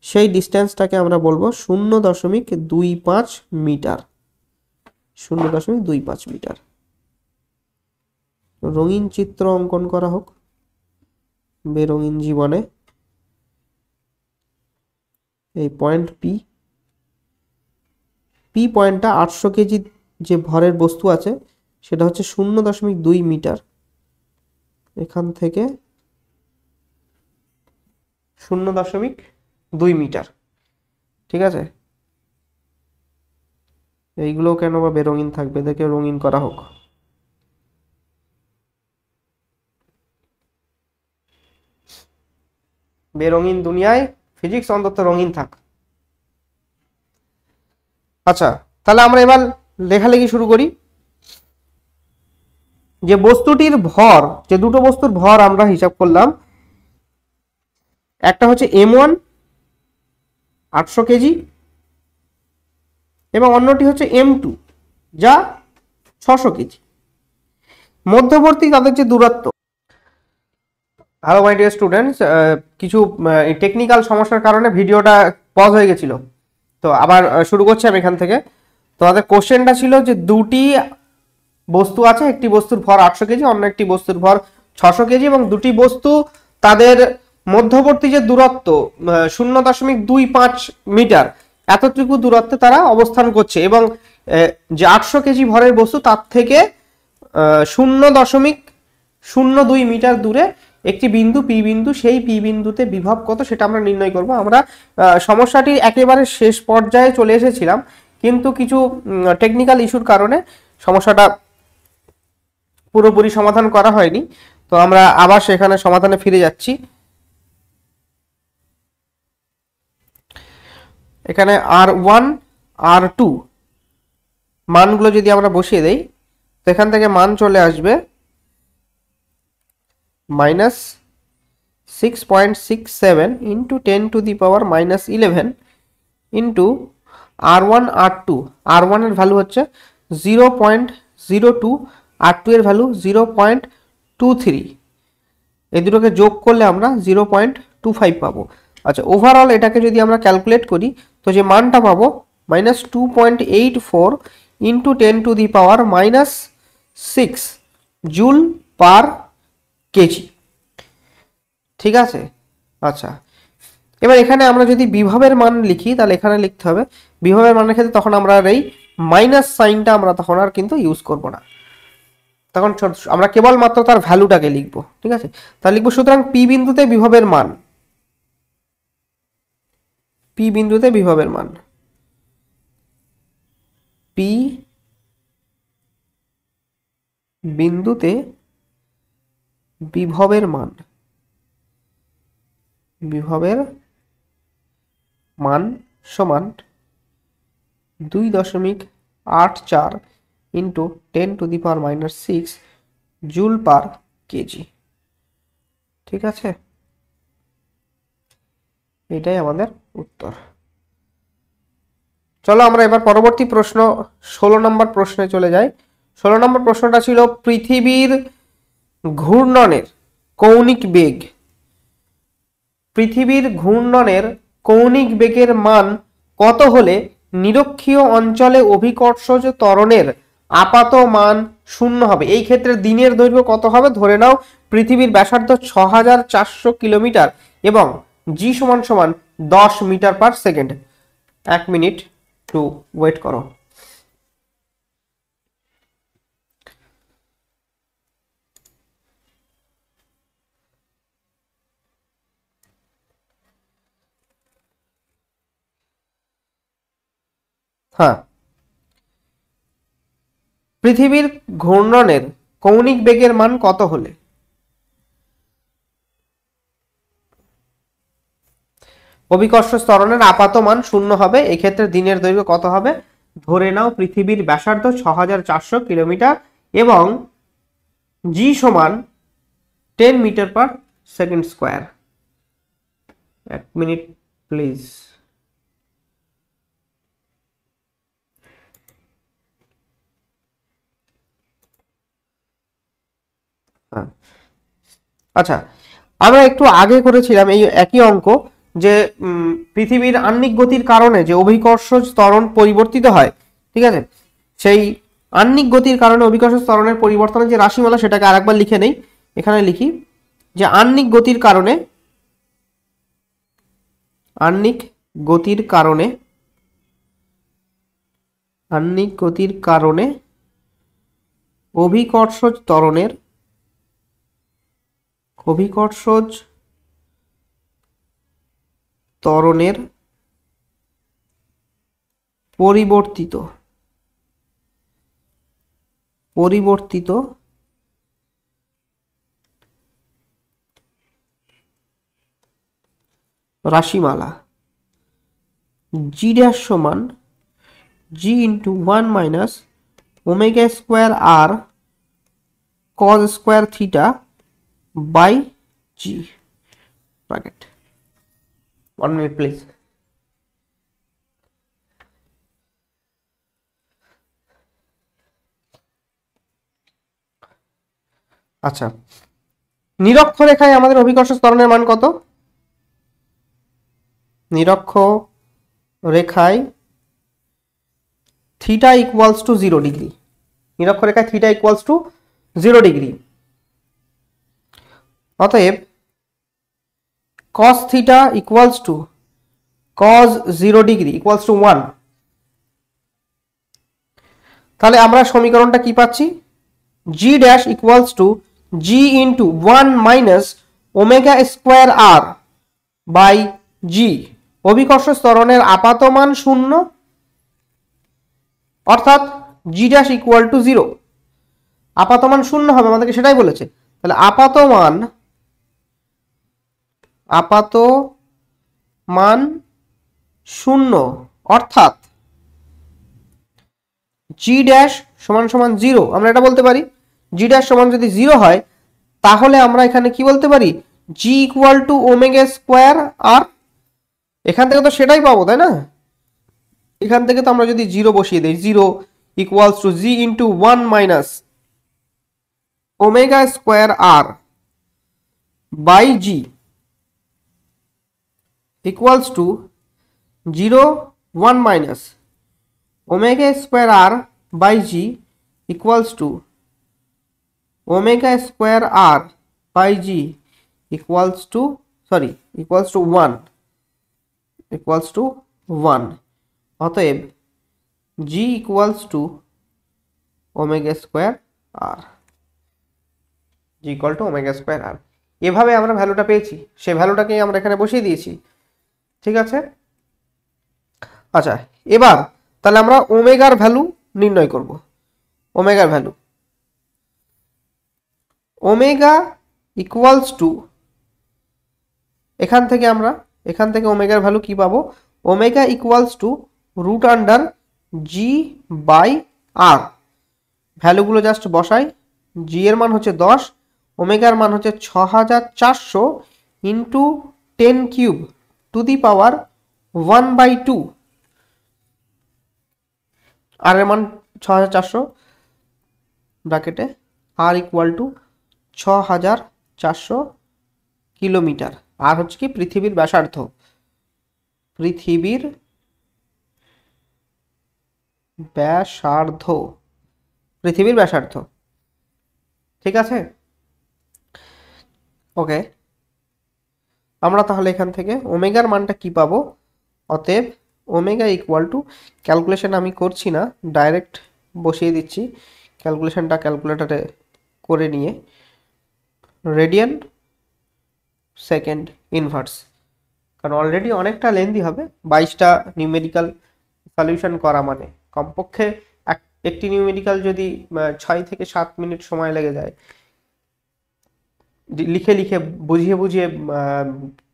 সেই ডিস্টেন্সটাকে আমরা বলবো 0.25 মিটার। 0.25 মিটার। রঙিন চিত্র অঙ্কন করা হোক বেরঙিন জীবনে। এই পয়েন্ট পি, পি পয়েন্টটা 800 কেজি যে ভরের বস্তু আছে সেটা হচ্ছে 0.2 মিটার। এখান থেকে 0.2 মিটার। ঠিক আছে, এইগুলো কেন বা বেরঙিন থাকবে, এদেরকে রঙিন করা হোক। বেরঙিন দুনিয়ায় ফিজিক্স অন্তত রঙিন থাক। আচ্ছা, তাহলে আমরা এবার লেখালেখি শুরু করি। যে বস্তুটির ভর, যে দুটো বস্তুর ভর আমরা হিসাব করলাম, একটা হচ্ছে M1 800 কেজি এবং অন্যটি হচ্ছে M2 যা 600 কেজি। মধ্যবর্তী তাদের যে দূরত্ব। হ্যালো মাই ডিয়ার স্টুডেন্টস, কিছু টেকনিক্যাল সমস্যার কারণে ভিডিওটা পজ হয়ে গেছিল, তো আবার শুরু করছি আমি এখান থেকে। তোমাদের কোশ্চেনটা ছিল যে দুটি বস্তু আছে, একটি বস্তুর ভর 800 কেজি, অন্য একটি বস্তুর ভর 600 কেজি, এবং দুটি বস্তু তাদের মধ্যবর্তী যে দূরত্ব 0.25 মিটার, এতটুকু দূরত্বে তারা অবস্থান করছে, এবং যে 800 কেজি ভরের বস্তু তার থেকে 0.02 মিটার দূরে একটি বিন্দু পি বিন্দু, সেই পি বিন্দুতে বিভব কত সেটা আমরা নির্ণয় করব। আমরা সমস্যাটি একেবারে শেষ পর্যায়ে চলে এসেছিলাম, কিন্তু কিছু টেকনিক্যাল ইস্যুর কারণে সমস্যাটা পুরোপুরি সমাধান করা হয়নি। তো আমরা আবার সেখানে সমাধানে ফিরে যাচ্ছি। এখানে R1 R2 মানগুলো যদি আমরা বসিয়ে দেই, তো এখান থেকে মান চলে আসবে -6.67 into 10⁻⁻11 into R1 R2। R1 এর ভ্যালু হচ্ছে 0.02, R2 এর ভ্যালু 0.23। এই দুটোকে যোগ করলে আমরা 0.25 পাবো। আচ্ছা, ওভারঅল এটাকে যদি আমরা ক্যালকুলেট করি, তো যে মানটা পাবো -2.84 ইন্টু 10⁻⁻6 জুল পার কেজি। ঠিক আছে। আচ্ছা, এবার এখানে আমরা যদি বিভবের মান লিখি, তাহলে এখানে লিখতে হবে বিভবের মানের ক্ষেত্রে তখন আমরা আর এই মাইনাস সাইনটা আমরা তখন আর কিন্তু ইউজ করব না, তখন আমরা কেবলমাত্র তার ভ্যালুটাকে লিখবো। ঠিক আছে, তাহলে লিখবো সুতরাং পি বিন্দুতে বিভবের মান, পি বিন্দুতে বিভবের মান, পি বিন্দুতে বিভবের মান, বিভবের মান সমান 2.84 ইন্টু 10⁻⁻6 জুল পার কেজি। ঠিক আছে, এটাই আমাদের উত্তর। চলো আমরা এবার পরবর্তী প্রশ্ন 16 নম্বর প্রশ্নে চলে যাই। 16 নম্বর প্রশ্নটা ছিল পৃথিবীর ঘূর্ণনের কৌণিক বেগ। পৃথিবীর ঘূর্ণনের কৌণিক বেগের মান কত হলে নিরক্ষীয় অঞ্চলে অভিকর্ষজ ত্বরণের আপাত মান 0 হবে। এই ক্ষেত্রে দিনের দৈর্ঘ্য কত হবে? ধরে নাও পৃথিবীর ব্যাসার্ধ 6400 কিলোমিটার এবং জি সমান 10 মিটার পার সেকেন্ড। 1 মিনিট একটু ওয়েট করো। হ্যাঁ, পৃথিবীর ঘূর্ণনের কৌণিক বেগের মান কত হলে অভিকর্ষ ত্বরণের আপাত মান 0 হবে? এক্ষেত্রে দিনের দৈর্ঘ্য কত হবে? ধরে নাও পৃথিবীর ব্যাসার্ধ 6400 কিলোমিটার এবং জি সমান 10 metre per second square. 1 minute please. হ্যাঁ, আচ্ছা, আমরা একটু আগে করেছিলাম এই একই অঙ্ক যে পৃথিবীর আহ্নিক গতির কারণে যে অভিকর্ষজ ত্বরণ পরিবর্তিত হয়, ঠিক আছে, সেই আহ্নিক গতির কারণে অভিকর্ষজ ত্বরণের পরিবর্তনের যে রাশিমালা সেটাকে আরেকবার লিখে নেই। এখানে লিখি যে আহ্নিক গতির কারণে অভিকর্ষজ ত্বরণের পরিবর্তিত রাশিমালা g ড্যাশ সমান g into 1 minus omega square r cos square theta by g bracket. 1 minute please. আচ্ছা, নিরক্ষরেখায় আমাদের অভিকর্ষজ ত্বরণের মান কত? নিরক্ষরেখায় থিটা ইকুয়ালস টু 0 ডিগ্রি। নিরক্ষরেখায় থিটা ইকুয়ালস টু 0 ডিগ্রি। অতএব cos theta equals to cos 0 degree equals to 1। তাহলে আমরা সমীকরণটা কি পাচ্ছি? g dash equals to g into 1 minus omega square r by g। অভিকর্ষজ ত্বরণের আপাত মান 0, অর্থাৎ g ড্যাশ ইকুয়াল টু 0। আপাত মান 0 হবে, আমাদেরকে সেটাই বলেছে। তাহলে আপাত মান 0, অর্থাৎ g ড্যাশ সমান সমান 0। আমরা এটা বলতে পারি g ড্যাশ সমান যদি 0 হয় তাহলে আমরা এখানে কি বলতে পারি? g equal to omega square r. এখান থেকে তো সেটাই পাবো, তাই না? এখান থেকে তো আমরা যদি 0 বসিয়ে দিই, 0 equals to g into 1 minus omega square r by g equals to 0 1 minus omega square r by g equals to omega square r by g equals to 1। অতএব g equals to omega square r. এভাবে আমরা ভ্যালুটা পেয়েছি, সেই ভ্যালুটাকেই আমরা এখানে বসিয়ে দিয়েছি, ঠিক আছে। আচ্ছা, এবার তাহলে আমরা ওমেগার ভ্যালু নির্ণয় করব। ওমেগা ইকুয়ালস টু, এখান থেকে ওমেগার ভ্যালু কি পাবো? Omega equals to root under g by r. ভ্যালুগুলো জাস্ট বসাই। জি এর মান হচ্ছে 10, ওমেগার মান হচ্ছে 6400 ইন্টু 10 কিউব টু দি পাওয়ার 1/2। আর এর মান 6400 ব্র্যাকেটে আর ইকুয়াল টু 6400 কিলোমিটার। আর হচ্ছে কি পৃথিবীর ব্যাসার্ধ, পৃথিবীর ব্যাসার্ধ, ঠিক আছে। ওকে, আমরা তাহলে এখান থেকে ওমেগার মানটা কি পাবো? অতএব ওমেগা ইকুয়াল টু, ক্যালকুলেশন আমি করছি না, ডাইরেক্ট বসিয়ে দিচ্ছি ক্যালকুলেশনটা ক্যালকুলেটরে করে নিয়ে, রেডিয়ান সেকেন্ড ইনভার্স। কারণ অলরেডি অনেকটা লেন্দি হবে 22টা নিউমেরিক্যাল সলিউশন করা, মানে কমপক্ষে একটি নিউমেরিক্যাল যদি 6 থেকে 7 মিনিট সময় লেগে যায় লিখে বুঝিয়ে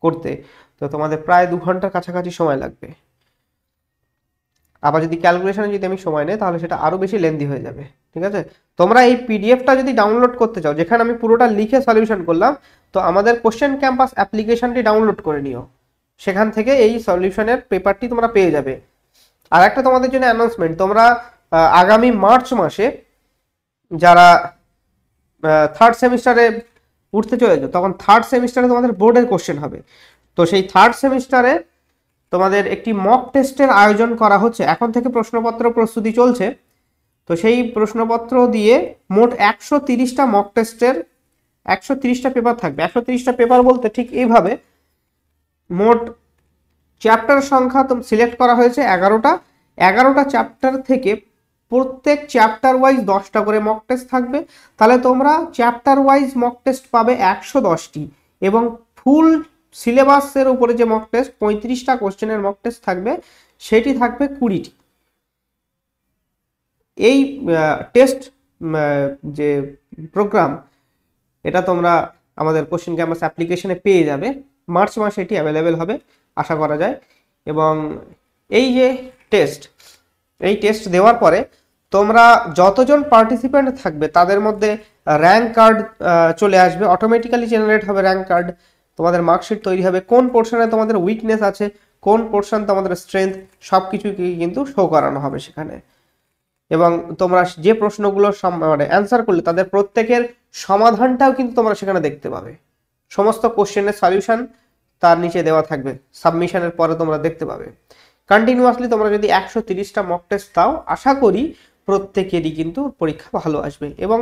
করতে, তো তোমাদের প্রায় 2 ঘন্টার কাছাকাছি সময় লাগবে। আবার যদি ক্যালকুলেশনে যদি আমি সময় নেই তাহলে সেটা আরো বেশি লেন্দি হয়ে যাবে, ঠিক আছে। তোমরা এই পিডিএফটা যদি ডাউনলোড করতে চাও, যেখানে আমি পুরোটা লিখে সলিউশন করলাম, তো আমাদের কোশ্চেন ক্যাম্পাস অ্যাপ্লিকেশনটি ডাউনলোড করে নিও, সেখান থেকে এই সলিউশনের পেপারটি তোমরা পেয়ে যাবে। আর একটা তোমাদের জন্য অ্যানাউন্সমেন্ট, তোমরা আগামী মার্চ মাসে যারা থার্ড সেমিস্টারে উঠতে চলেছো, তখন থার্ড সেমিস্টারে তোমাদের বোর্ডের কোশ্চেন হবে। তো সেই থার্ড সেমিস্টারে তোমাদের একটি মক টেস্টের আয়োজন করা হচ্ছে, এখন থেকে প্রশ্নপত্র প্রস্তুতি চলছে। তো সেই প্রশ্নপত্র দিয়ে মোট 130টা মক টেস্টের 130টা পেপার থাকবে। 130টা পেপার বলতে ঠিক এইভাবে, মোট চ্যাপ্টার সংখ্যা সিলেক্ট করা হয়েছে 11টা। 11টা চ্যাপ্টার থেকে প্রত্যেক চ্যাপ্টার ওয়াইজ 10টা করে মক টেস্ট থাকবে। তাহলে তোমরা চ্যাপ্টার ওয়াইজ মক টেস্ট পাবে 110টি, এবং ফুল সিলেবাসের উপরে যে মক টেস্ট 35টা কোশ্চেনের মক টেস্ট থাকবে, সেটি থাকবে 20টি। এই টেস্ট যে প্রোগ্রাম, এটা তোমরা আমাদের কোশ্চেন ক্যাম্পাস অ্যাপ্লিকেশনে পেয়ে যাবে। মার্চ মাসে এটি অ্যাভেলেবেল হবে আশা করা যায়। এবং এই যে এই টেস্ট দেওয়ার পরে তোমরা যতজন পার্টিসিপেন্ট থাকবে তাদের মধ্যে র্যাঙ্ক কার্ড চলে আসবে, অটোমেটিক্যালি জেনারেট হবে র্যাঙ্ক কার্ড। তোমাদের মার্কশিট তৈরি হবে, কোন পোর্শনে তোমাদের উইকনেস আছে, কোন পোর্শন তোমাদের স্ট্রেংথ, সব কিছুই কিন্তু শো করানো হবে সেখানে। এবং তোমরা যে প্রশ্নগুলো মানে অ্যান্সার করলে তাদের প্রত্যেকের সমাধানটাও কিন্তু তোমরা সেখানে দেখতে পাবে। সমস্ত কোশ্চেনের সলিউশন তার নিচে দেওয়া থাকবে, সাবমিশনের পরে তোমরা দেখতে পাবে। কন্টিনিউয়াসলি তোমরা যদি 130টা মক টেস্ট দাও, আশা করি প্রত্যেকেরই কিন্তু পরীক্ষা ভালো আসবে। এবং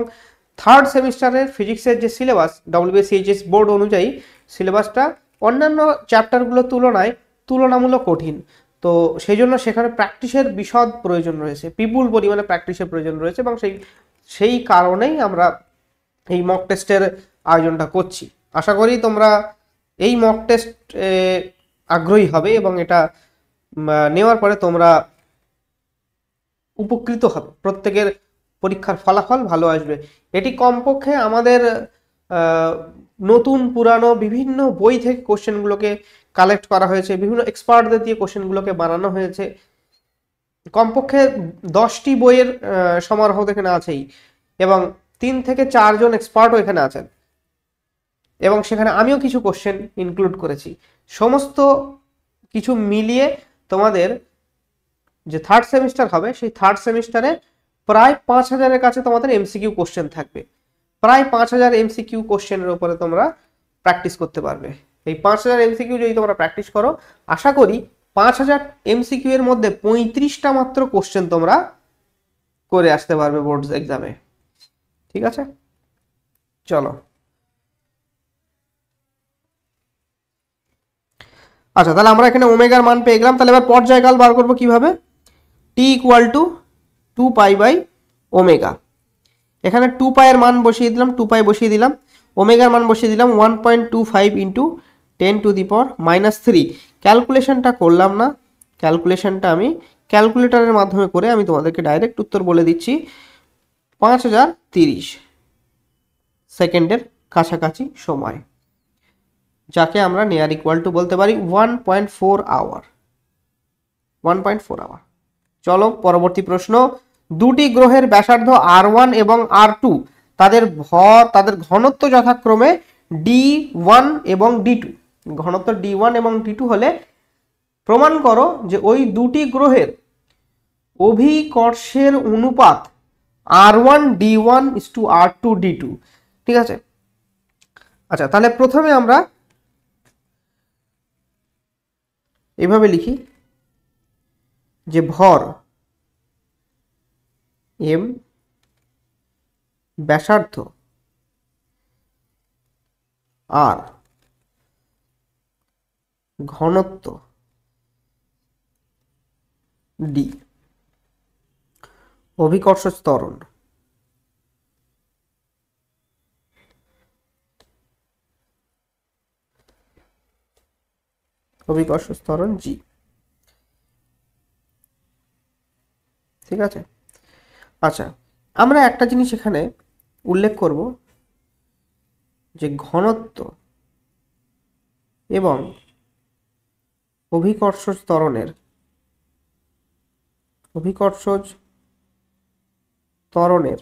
থার্ড সেমিস্টারের ফিজিক্সের যে সিলেবাস, WBCHS বোর্ড অনুযায়ী সিলেবাসটা অন্যান্য চ্যাপ্টারগুলোর তুলনায় তুলনামূলক কঠিন। তো সেই জন্য সেখানে প্র্যাকটিসের বিশদ প্রয়োজন রয়েছে, বিপুল পরিমাণে প্র্যাকটিসের প্রয়োজন রয়েছে, এবং সেই কারণেই আমরা এই মক টেস্টের আয়োজনটা করছি। আশা করি তোমরা এই মক টেস্ট আগ্রহী হবে, এবং এটা নেওয়ার পরে তোমরা উপকৃত হবে, প্রত্যেকের পরীক্ষার ফলাফল ভালো আসবে। এটি কমপক্ষে আমাদের নতুন পুরানো বিভিন্ন বই থেকে কোশ্চেনগুলোকে কালেক্ট করা হয়েছে, বিভিন্ন এক্সপার্টদের দিয়ে কোশ্চেনগুলোকে বানানো হয়েছে। কমপক্ষে 10টি বইয়ের সমারোহ এখানে আছেই, এবং 3 থেকে 4 জন এক্সপার্টও এখানে আছেন, এবং সেখানে আমিও কিছু কোশ্চেন ইনক্লুড করেছি। সমস্ত কিছু মিলিয়ে তোমাদের যে থার্ড সেমিস্টার হবে, সেই থার্ড সেমিস্টারে প্রায় 5000-এর কাছে তোমাদের এমসিকিউ কোশ্চেন থাকবে। প্রায় 5000 এমসিকিউ কোশ্চেনের উপরে তোমরা প্র্যাকটিস করতে পারবে। এই 5000 এমসিকিউ যদি তোমরা প্র্যাকটিস করো, আশা করি 5000 এমসিকিউ এর মধ্যে 35টা মাত্র কোশ্চেন তোমরা করে আসতে পারবে বোর্ড এক্সামে। ঠিক আছে, চলো। আচ্ছা, তাহলে আমরা এখানে ওমেগার মান পেয়ে গেলাম। তাহলে এবার পর্যায়কাল বার করবো কিভাবে? t = 2π/ওমেগা। এখানে 2π এর মান বসিয়ে দিলাম, 2π বসিয়ে দিলাম, ওমেগার মান বসিয়ে দিলাম 1.25 × 10⁻³ ক্যালকুলেশনটা করলাম না, ক্যালকুলেশনটা আমি ক্যালকুলেটরের মাধ্যমে করে আমি তোমাদেরকে ডাইরেক্ট উত্তর বলে দিচ্ছি। 5030 সেকেন্ডের কাছাকাছি সময়, যাকে আমরা নিয়ার ইকুয়াল টু বলতে পারি 1.4 আওয়ার। 1.4 আওয়ার। চলো পরবর্তী প্রশ্ন। দুটি গ্রহের ব্যাসার্ধ R1 এবং R2, তাদের ঘনত্ব যথাক্রমে D1 এবং D2। ঘনত্ব D1 এবং D2 হলে প্রমাণ করো যে ওই দুটি গ্রহের অভিকর্ষের অনুপাত R1D1:R2D2। ঠিক আছে, আচ্ছা তাহলে প্রথমে আমরা এইভাবে লিখি যে ভর m, ব্যাসার্ধ r, ঘনত্ব d, অভিকর্ষ ত্বরণ g। ঠিক আছে, আচ্ছা আমরা একটা জিনিস এখানে উল্লেখ করব যে ঘনত্ব এবং অভিকর্ষ ত্বরণের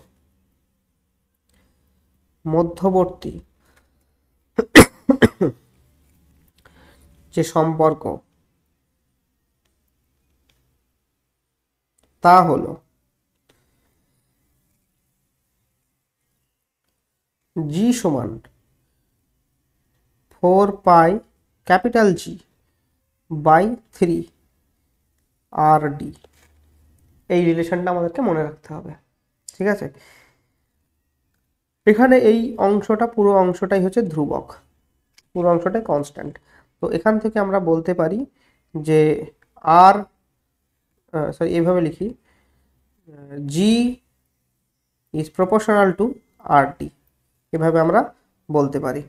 মধ্যবর্তী যে সম্পর্ক, তা হলো জি সমান 4 pi capital G by 3 R D. এই রিলেশনটা আমাদেরকে মনে রাখতে হবে, ঠিক আছে। এখানে এই অংশটা, পুরো অংশটাই হচ্ছে ধ্রুবক, পুরো অংশটাই কনস্ট্যান্ট। তো এখান থেকে আমরা বলতে পারি যে আর সরি এইভাবে লিখি, g is proportional to r d, এভাবে আমরা বলতে পারি।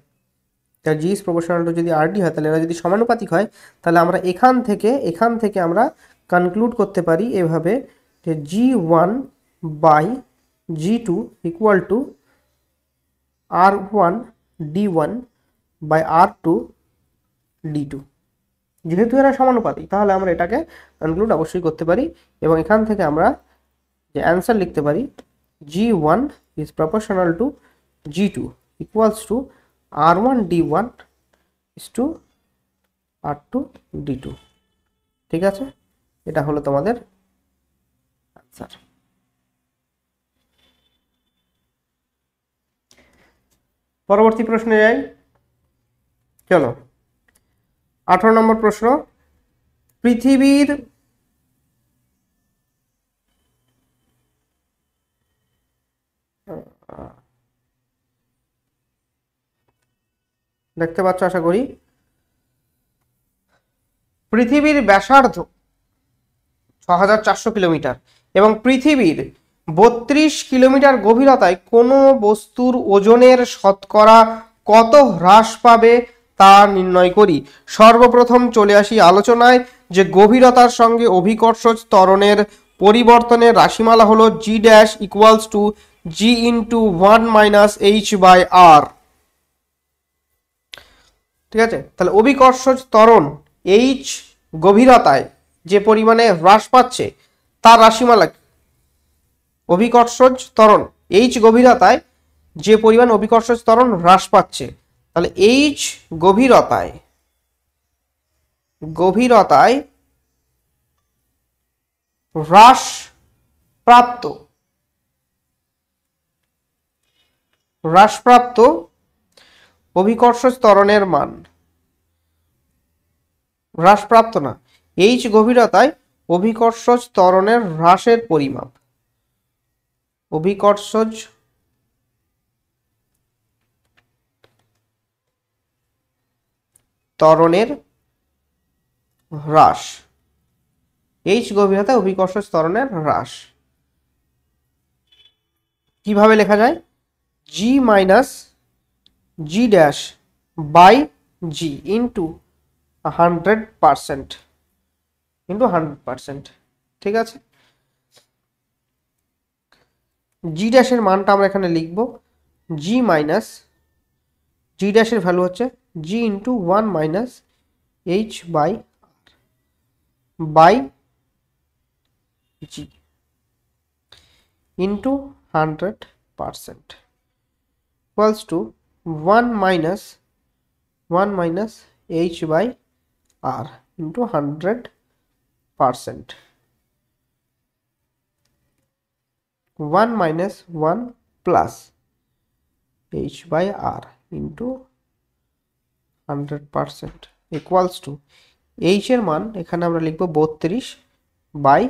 তা জি ইজ প্রপোর্শনাল টু যদি আর ডি হয়, তাহলে এরা যদি সমানুপাতিক হয়, তাহলে আমরা এখান থেকে আমরা কনক্লুড করতে পারি এভাবে যে g one by g two equal to r one d one by r two d two. যেহেতু এরা সমানুপাতিক, তাহলে আমরা এটাকে কনক্লুড অবশ্যই করতে পারি, এবং এখান থেকে আমরা যে অ্যান্সার লিখতে পারি g one is proportional to g two equals to r one d one is to r two d two. ঠিক আছে, এটা হলো তোমাদের অ্যান্সার। পরবর্তী প্রশ্নে যাই, চলো। 18 নম্বর প্রশ্ন, পৃথিবীর দেখতে পাচ্ছ আশা করি, পৃথিবীর ব্যাসার্ধ 6400 কিলোমিটার এবং পৃথিবীর 32 কিলোমিটার গভীরতায় কোনো বস্তুর ওজনের শতকরা কত হ্রাস পাবে তা নির্ণয় করি। সর্বপ্রথম চলে আসি আলোচনায় যে গভীরতার সঙ্গে অভিকর্ষজ ত্বরণের পরিবর্তনের রাশিমালা হলো g dash equals to g into 1 minus h by r. ঠিক আছে, তাহলে অভিকর্ষজ ত্বরণ এইচ গভীরতায় যে পরিমাণে হ্রাস পাচ্ছে তার রাশিমালা, অভিকর্ষজ ত্বরণ এইচ গভীরতায় যে পরিমাণ অভিকর্ষজ ত্বরণ হ্রাস পাচ্ছে, তাহলে এইচ গভীরতায় হ্রাসপ্রাপ্ত অভিকর্ষজ ত্বরণের মান, হ্রাসপ্রাপ্ত না, এইচ গভীরতায় অভিকর্ষজ ত্বরণের হ্রাসের পরিমাপ, অভিকর্ষজ ত্বরণের হ্রাস, এইচ গভীরতায় অভিকর্ষজ ত্বরণের হ্রাস কিভাবে লেখা যায়? G minus g dash by g into 100%, ঠিক আছে। জি ড্যাশের মানটা আমরা এখানে লিখব জি মাইনাস, জি ড্যাশের ভ্যালু হচ্ছে g into 1 minus h by g into 100% equals to 1 minus h by r into 100%, 1 minus 1 plus h by r into 100% equals to h এর মান এখানে আমরা লিখব 32 বাই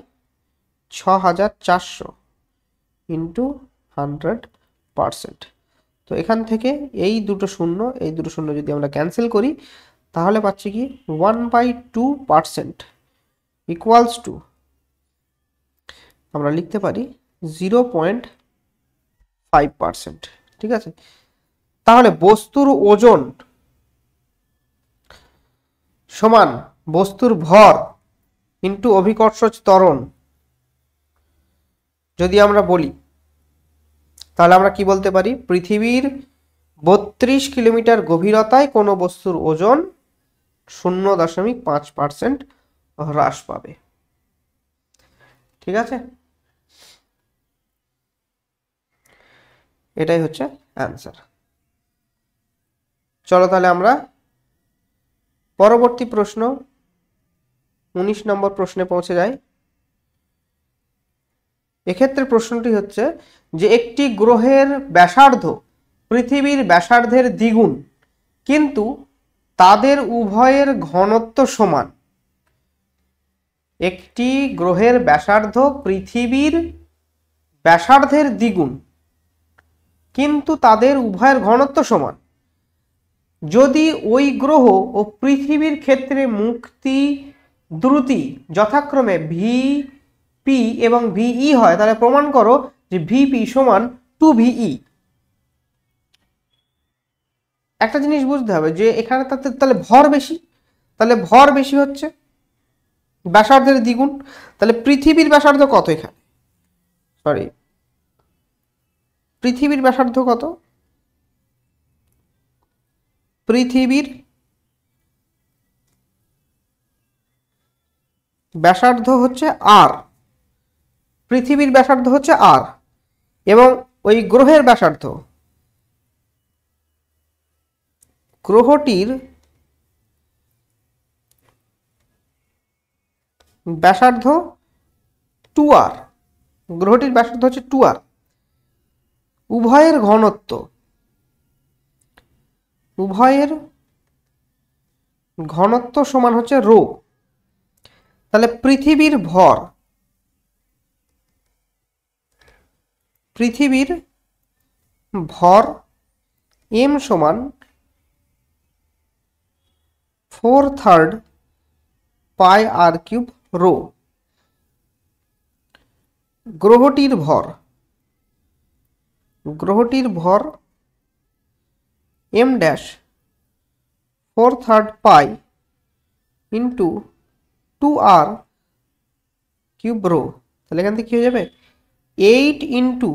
6400 ইন্টু 100%। তো এখান থেকে এই দুটো শূন্য যদি আমরা ক্যান্সেল করি, তাহলে পাচ্ছি কি 1/2% ইকুয়ালস টু আমরা লিখতে পারি 0.5%। ঠিক আছে, তাহলে বস্তুর ওজন সমান বস্তুর ভর ইন্টু অভিকর্ষজ ত্বরণ যদি আমরা বলি, তাহলে আমরা কি বলতে পারি? পৃথিবীর 32 কিলোমিটার গভীরতায় কোনো বস্তুর ওজন 0.5% হ্রাস পাবে। ঠিক আছে, এটাই হচ্ছে অ্যান্সার। চলো তাহলে আমরা পরবর্তী প্রশ্ন 19 নম্বর প্রশ্নে পৌঁছে যাই। এক্ষেত্রে প্রশ্নটি হচ্ছে যে একটি গ্রহের ব্যাসার্ধ পৃথিবীর ব্যাসার্ধের দ্বিগুণ কিন্তু তাদের উভয়ের ঘনত্ব সমান। একটি গ্রহের ব্যাসার্ধ পৃথিবীর ব্যাসার্ধের দ্বিগুণ কিন্তু তাদের উভয়ের ঘনত্ব সমান। যদি ওই গ্রহ ও পৃথিবীর ক্ষেত্রে মুক্তি দ্রুতি যথাক্রমে ভিপি এবং ভিই হয়, তাহলে প্রমাণ করো যে ভিপি সমান 2VE। একটা জিনিস বুঝতে হবে যে এখানে তাহলে ভর বেশি, তাহলে ভর বেশি হচ্ছে ব্যাসার্ধের দ্বিগুণ। তাহলে পৃথিবীর ব্যাসার্ধ কত? এখানে পৃথিবীর ব্যাসার্ধ কত? পৃথিবীর ব্যাসার্ধ হচ্ছে আর, পৃথিবীর ব্যাসার্ধ হচ্ছে আর, এবং ওই গ্রহের ব্যাসার্ধ, গ্রহটির ব্যাসার্ধ 2r, গ্রহটির ব্যাসার্ধ হচ্ছে 2r। উভয়ের ঘনত্ব, উভয়ের ঘনত্ব সমান হচ্ছে রো। তাহলে পৃথিবীর ভর, পৃথিবীর ভর m সমান 4/3 পাই আর কিউব রো। গ্রহটির ভর, গ্রহটির ভর m dash 4/3 pi into 2r cube rho. তাহলে এখান থেকে কি হয়ে যাবে? 8 ইন্টু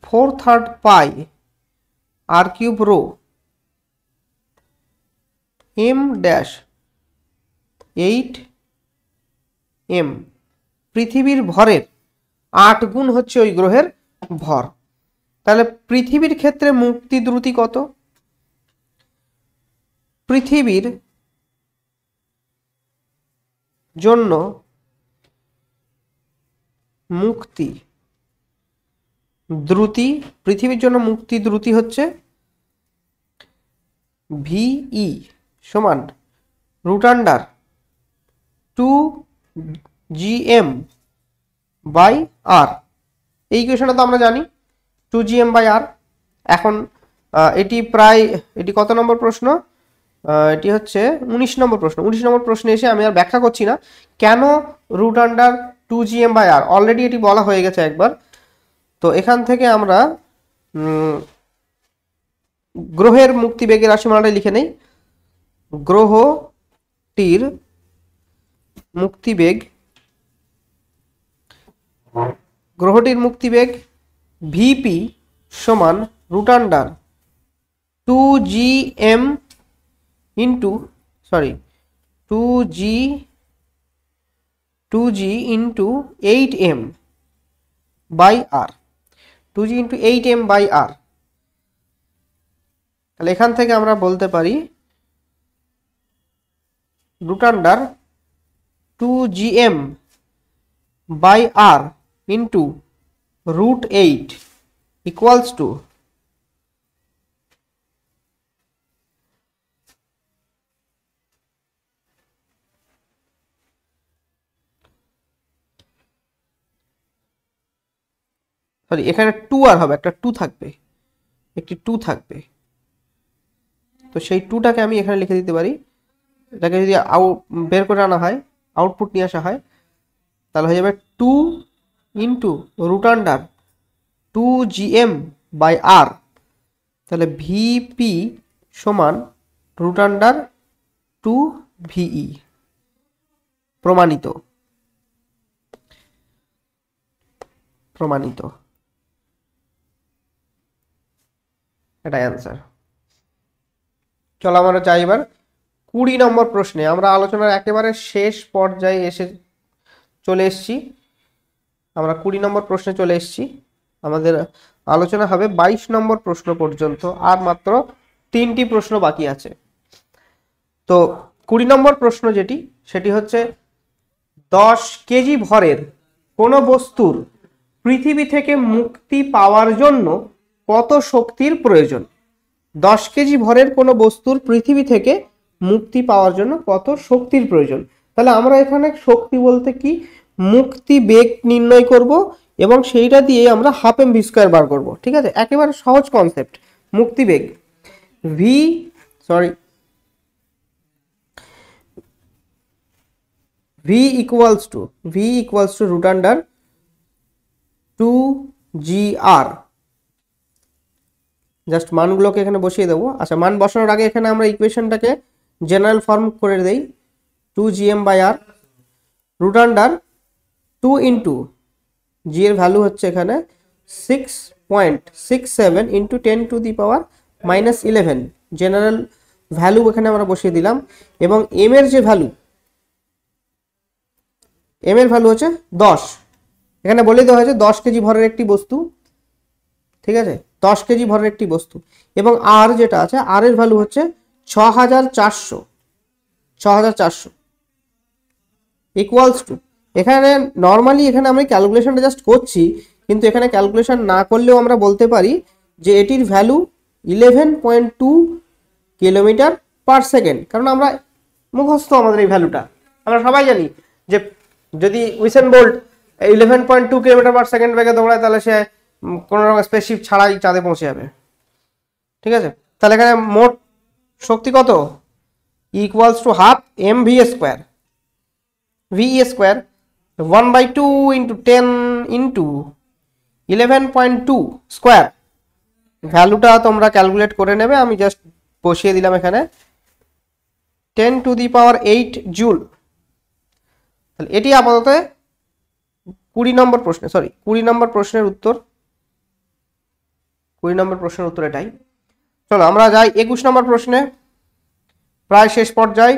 4/3 pi r cube rho m dash 8m। পৃথিবীর ভরের 8 গুণ হচ্ছে ওই গ্রহের ভর। তাহলে পৃথিবীর ক্ষেত্রে মুক্তি দ্রুতি কত? পৃথিবীর জন্য মুক্তি দ্রুতি, পৃথিবীর জন্য মুক্তি দ্রুতি হচ্ছে ভিই সমান √2gm/r। এই ইকুয়েশনটা তো আমরা জানি 2gm/r। এখন এটি কত নম্বর প্রশ্ন? এটি হচ্ছে 19 নম্বর প্রশ্ন। 19 নম্বর প্রশ্নে এসে আমি আর ব্যাখ্যা করছি না কেন √2gm/r, অলরেডি এটি বলা হয়ে গেছে একবার। তো এখান থেকে আমরা গ্রহের মুক্তিবেগের রাশিমালাটা লিখে নেই। গ্রহটির মুক্তিবেগ ভিপি সমান √2gm into 2g into 8m/r, 2g into 8m/r। তাহলে এখান থেকে আমরা বলতে পারি √2gm/r ইন্টু √8 ইকুয়ালস টু এখানে 2r হবে, একটা 2 থাকবে, একটি 2 থাকবে। তো সেই 2টাকে আমি এখানে লিখে দিতে পারি। এটাকে যদি বের করে আনা হয়, আউটপুট নিয়ে আসা হয়, তাহলে হয়ে যাবে 2 ইন্টু √2gm/r। তাহলে ভিপি সমান √2VE। প্রমাণিত, প্রমাণিত, এটাই অ্যান্সার। চলো আমরা যাই এবার 20 নম্বর প্রশ্নে। আমরা আলোচনার একেবারে শেষ পর্যায়ে চলে এসেছি। আমরা 20 নম্বর প্রশ্নে চলে এসেছি। আমাদের আলোচনা হবে 22 নম্বর প্রশ্ন পর্যন্ত, আর মাত্র 3টি প্রশ্ন বাকি আছে। তো 20 নম্বর প্রশ্ন সেটি হচ্ছে 10 কেজি ভরের কোনো বস্তুর পৃথিবী থেকে মুক্তি পাওয়ার জন্য কত শক্তির প্রয়োজন? 10 কেজি ভরের কোনো বস্তুর পৃথিবী থেকে মুক্তি পাওয়ার জন্য কত শক্তির প্রয়োজন? তাহলে আমরা এখানে শক্তি বলতে কি, মুক্তি বেগ নির্ণয় করব এবং সেইটা দিয়ে আমরা হাফ এম ভি স্কোয়ার বার করব। ঠিক আছে, একেবারে সহজ কনসেপ্ট। মুক্তি বেগ v equals to root under 2gr। Just মানগুলোকে এখানে বসিয়ে দেবো। আচ্ছা, মান বসানোর আগে এখানে আমরা ইকুয়েশনটাকে জেনারেল ফর্ম করে দেই, 2gm/r রুট আন্ডার 2 ইন্টু জি এর ভ্যালু হচ্ছে এখানে 6.67 into 10 to the power -11 general value এখানে আমরা বসিয়ে দিলাম। এবং এম এর যে ভ্যালু, এম এর ভ্যালু হচ্ছে 10। এখানে বলে দেওয়া হয়েছে 10 কেজি ভরের একটি বস্তু। ঠিক আছে, 10 কেজি ভরের একটি বস্তু। এবং আর যেটা আছে, আর এর ভ্যালু হচ্ছে 6400 ইকুয়ালস টু, এখানে নর্মালি এখানে আমি ক্যালকুলেশনটা জাস্ট করছি, কিন্তু এখানে ক্যালকুলেশন না করলেও আমরা বলতে পারি যে এটির ভ্যালু 11.2 কিলোমিটার পার সেকেন্ড। কারণ আমরা মুখস্থ আমাদের এই ভ্যালুটা আমরা সবাই জানি যে যদি Usain bolt 11.2 kilometre per second বেগে দৌড়ায় তাহলে সে কোনো রকম স্পেসশিপ ছাড়াই চাঁদে পৌঁছে যাবে। ঠিক আছে, তাহলে এখানে মোট শক্তি কত? Equals to half M V square, V square 1/2 into 10 into 11.2 square. ভ্যালুটা তোমরা ক্যালকুলেট করে নেবে, আমি জাস্ট বসিয়ে দিলাম এখানে 10 টু দি পাওয়ার 8 জুল। তাহলে এটি আপাতত 20 নম্বর প্রশ্নের উত্তর। 20 নম্বর প্রশ্নের উত্তর এটাই। চলো আমরা যাই 21 নম্বর প্রশ্নে, প্রায় শেষ পর্যায়ে।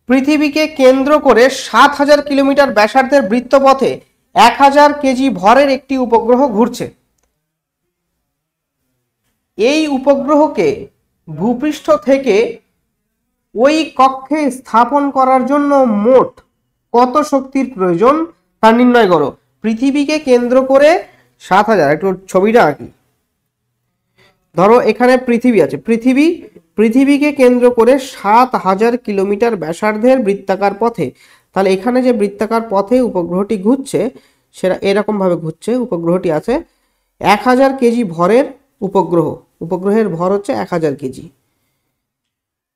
পৃথিবীকে কেন্দ্র করে 7000 কিলোমিটার ব্যাসার্ধের বৃত্তপথে 1000 কেজি ভরের একটি উপগ্রহ ঘুরছে। এই উপগ্রহকে ভূপৃষ্ঠ থেকে ওই কক্ষে স্থাপন করার জন্য মোট কত শক্তির প্রয়োজন তা নির্ণয় করো। পৃথিবীকে কেন্দ্র করে 7000, একটু ছবিটা আঁকি। ধরো এখানে পৃথিবী আছে, পৃথিবীকে কেন্দ্র করে 7000 কিলোমিটার ব্যাসার্ধের বৃত্তাকার পথে, তাহলে এখানে যে বৃত্তাকার পথে উপগ্রহটি ঘুরছে সেটা এরকম ভাবে ঘুরছে। উপগ্রহটি আছে 1000 কেজি ভরের উপগ্রহের ভর হচ্ছে 1000 কেজি,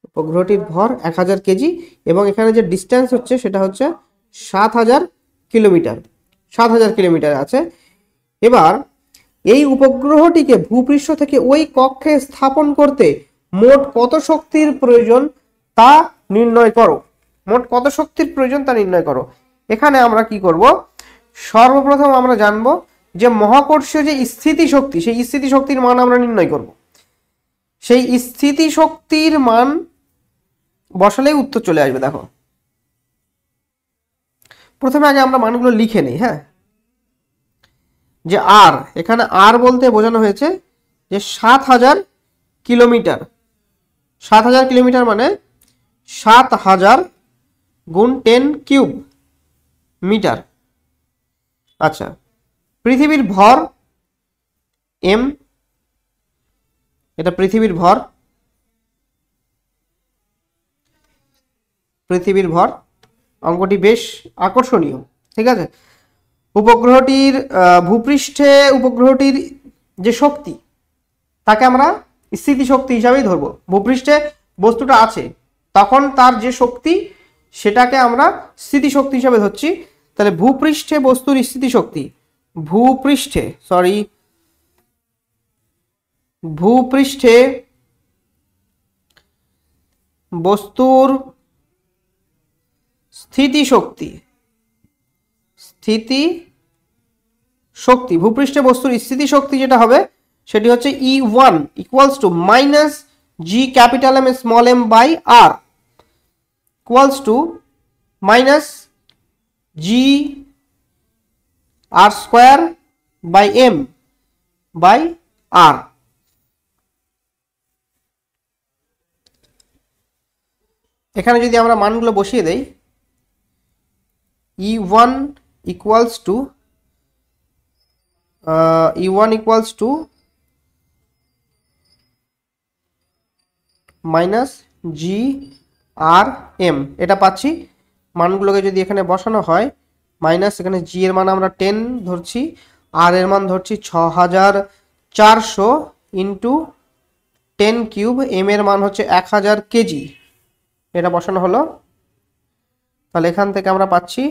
উপগ্রহটির ভর 1000 কেজি এবং এখানে যে ডিস্টেন্স হচ্ছে সেটা হচ্ছে 7000 কিলোমিটার আছে। এবার এই উপগ্রহটিকে ভূপৃষ্ঠ থেকে ওই কক্ষে স্থাপন করতে মোট কত শক্তির প্রয়োজন তা নির্ণয় করো। এখানে আমরা কি করব, সর্বপ্রথম আমরা জানবো যে মহাকর্ষীয় যে স্থিতি শক্তি, সেই স্থিতি শক্তির মান আমরা নির্ণয় করব। সেই স্থিতি শক্তির মান বসালেই উত্তর চলে আসবে। দেখো প্রথমে আগে আমরা মানগুলো লিখে নিই। হ্যাঁ, যে আর, এখানে আর বলতে বোঝানো হয়েছে যে 7000 কিলোমিটার। 7000 কিলোমিটার মানে 7000 গুণ 10 কিউব মিটার। আচ্ছা, পৃথিবীর ভর এম, এটা পৃথিবীর ভর। অঙ্কটি বেশ আকর্ষণীয়। ঠিক আছে, উপগ্রহটির ভূপৃষ্ঠে উপগ্রহটির যে শক্তি তাকে আমরা স্থিতি শক্তি হিসাবেই ধরবো। ভূপৃষ্ঠে বস্তুটা আছে তখন তার যে শক্তি সেটাকে আমরা স্থিতি শক্তি হিসাবে ধরছি। তাহলে ভূপৃষ্ঠে বস্তুর স্থিতি শক্তি, ভূপৃষ্ঠে বস্তুর স্থিতি শক্তি, ভূপৃষ্ঠে বস্তুর স্থিতি শক্তি যেটা হবে সেটি হচ্ছে E1 equals to minus G capital M small M by R equals to minus G R square by M by R. এখানে যদি আমরা মানগুলো বসিয়ে দেই, E1 equals to E1 equals to minus G R M, এটা পাচ্ছি। মানগুলোকে যদি এখানে বসানো হয়, মাইনাস এখানে জি এর মান আমরা 10 ধরছি, আর এর মান ধরছি 6400 ইন্টু 10 কিউব, এম এর মান হচ্ছে 1000 কেজি, এটা বসানো হলো। তাহলে এখান থেকে আমরা পাচ্ছি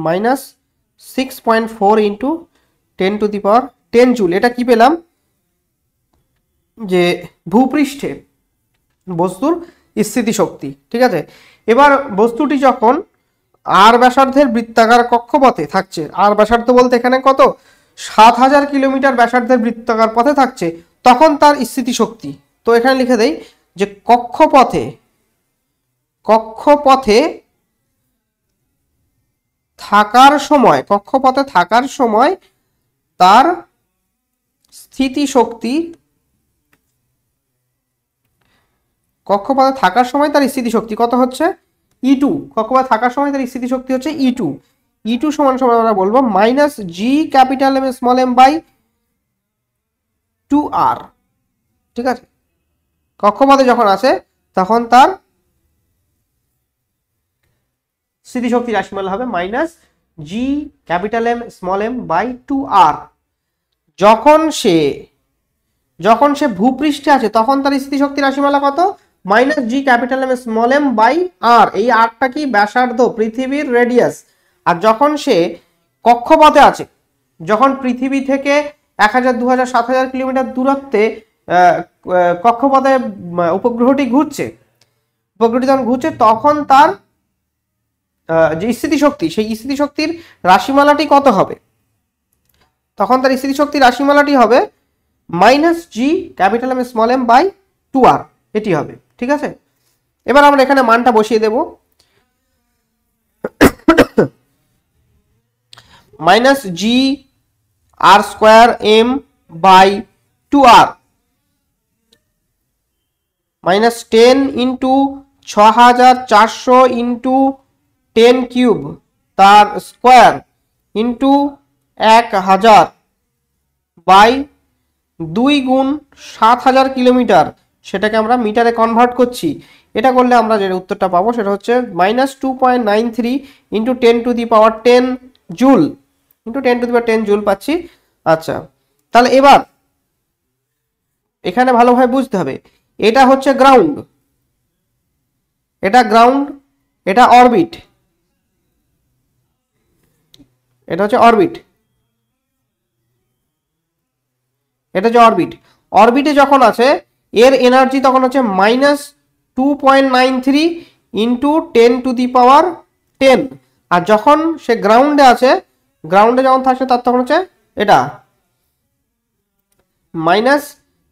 minus 6.4 into 10 to the power 10 joule. এটা কি পেলাম, যে ভূপৃষ্ঠে বস্তুর স্থিতিশক্তি। ঠিক আছে, এবার বস্তুটি যখন আর ব্যাসার্ধের বৃত্তাকার কক্ষপথে থাকছে, আর ব্যাসার্ধ বলতে এখানে কত, 7000 কিলোমিটার ব্যাসার্ধের বৃত্তাকার পথে থাকছে, তখন তার স্থিতিশক্তি, তো এখানে লিখে দেই যে কক্ষপথে থাকার সময় তার স্থিতিশক্তি, কত হচ্ছে E2, কক্ষপথে থাকার সময় তার স্থিতিশক্তি হচ্ছে E2 সমান আমরা বলবো minus G capital M small M by 2R। ঠিক আছে, কক্ষপথে যখন আছে তখন তার স্থিতিশক্তি রাশিমালা হবে minus G capital M small M by 2R। যখন সে ভূপৃষ্ঠে আছে তখন তার স্থিতিশক্তি রাশিমালা কত, minus G capital M small M by আর। এই আরটা কি, ব্যাসার্ধ, পৃথিবীর রেডিয়াস। আর যখন সে কক্ষপথে আছে, যখন পৃথিবী থেকে 1000, 2000, 7000 কিলোমিটার দূরত্বে কক্ষপথে উপগ্রহটি ঘুরছে, তখন তার যে স্থিতিশক্তি, সেই স্থিতিশক্তির রাশিমালাটি কত হবে, তখন তার স্থিতিশক্তির রাশিমালাটি হবে minus G capital M small M by 2R, এটি হবে। ঠিক আছে, এবার আমরা এখানে মানটা বসিয়ে দেব, minus G R square M by 2R minus 10 into 6400 into 10 cube তার স্কোয়ার ইন্টু 1000 বাই 2 গুণ 7000 কিলোমিটার, সেটাকে আমরা মিটারে কনভার্ট করছি। এটা করলে আমরা যে উত্তরটা পাবো সেটা হচ্ছে minus 2.93 into 10 to the power 10 joule, into 10 to the power 10 joule পাচ্ছি। আচ্ছা, তাহলে এবার এখানে ভালোভাবে বুঝতে হবে, এটা হচ্ছে গ্রাউন্ড, এটা অরবিট, এটা হচ্ছে অরবিট, অরবিটে যখন আছে এর এনার্জি তখন হচ্ছে মাইনাস 2.93 ইন্টু 10 টু দি পাওয়ার 10। আর যখন সে গ্রাউন্ডে আছে, গ্রাউন্ডে যখন থাকছে তার তখন হচ্ছে এটা মাইনাস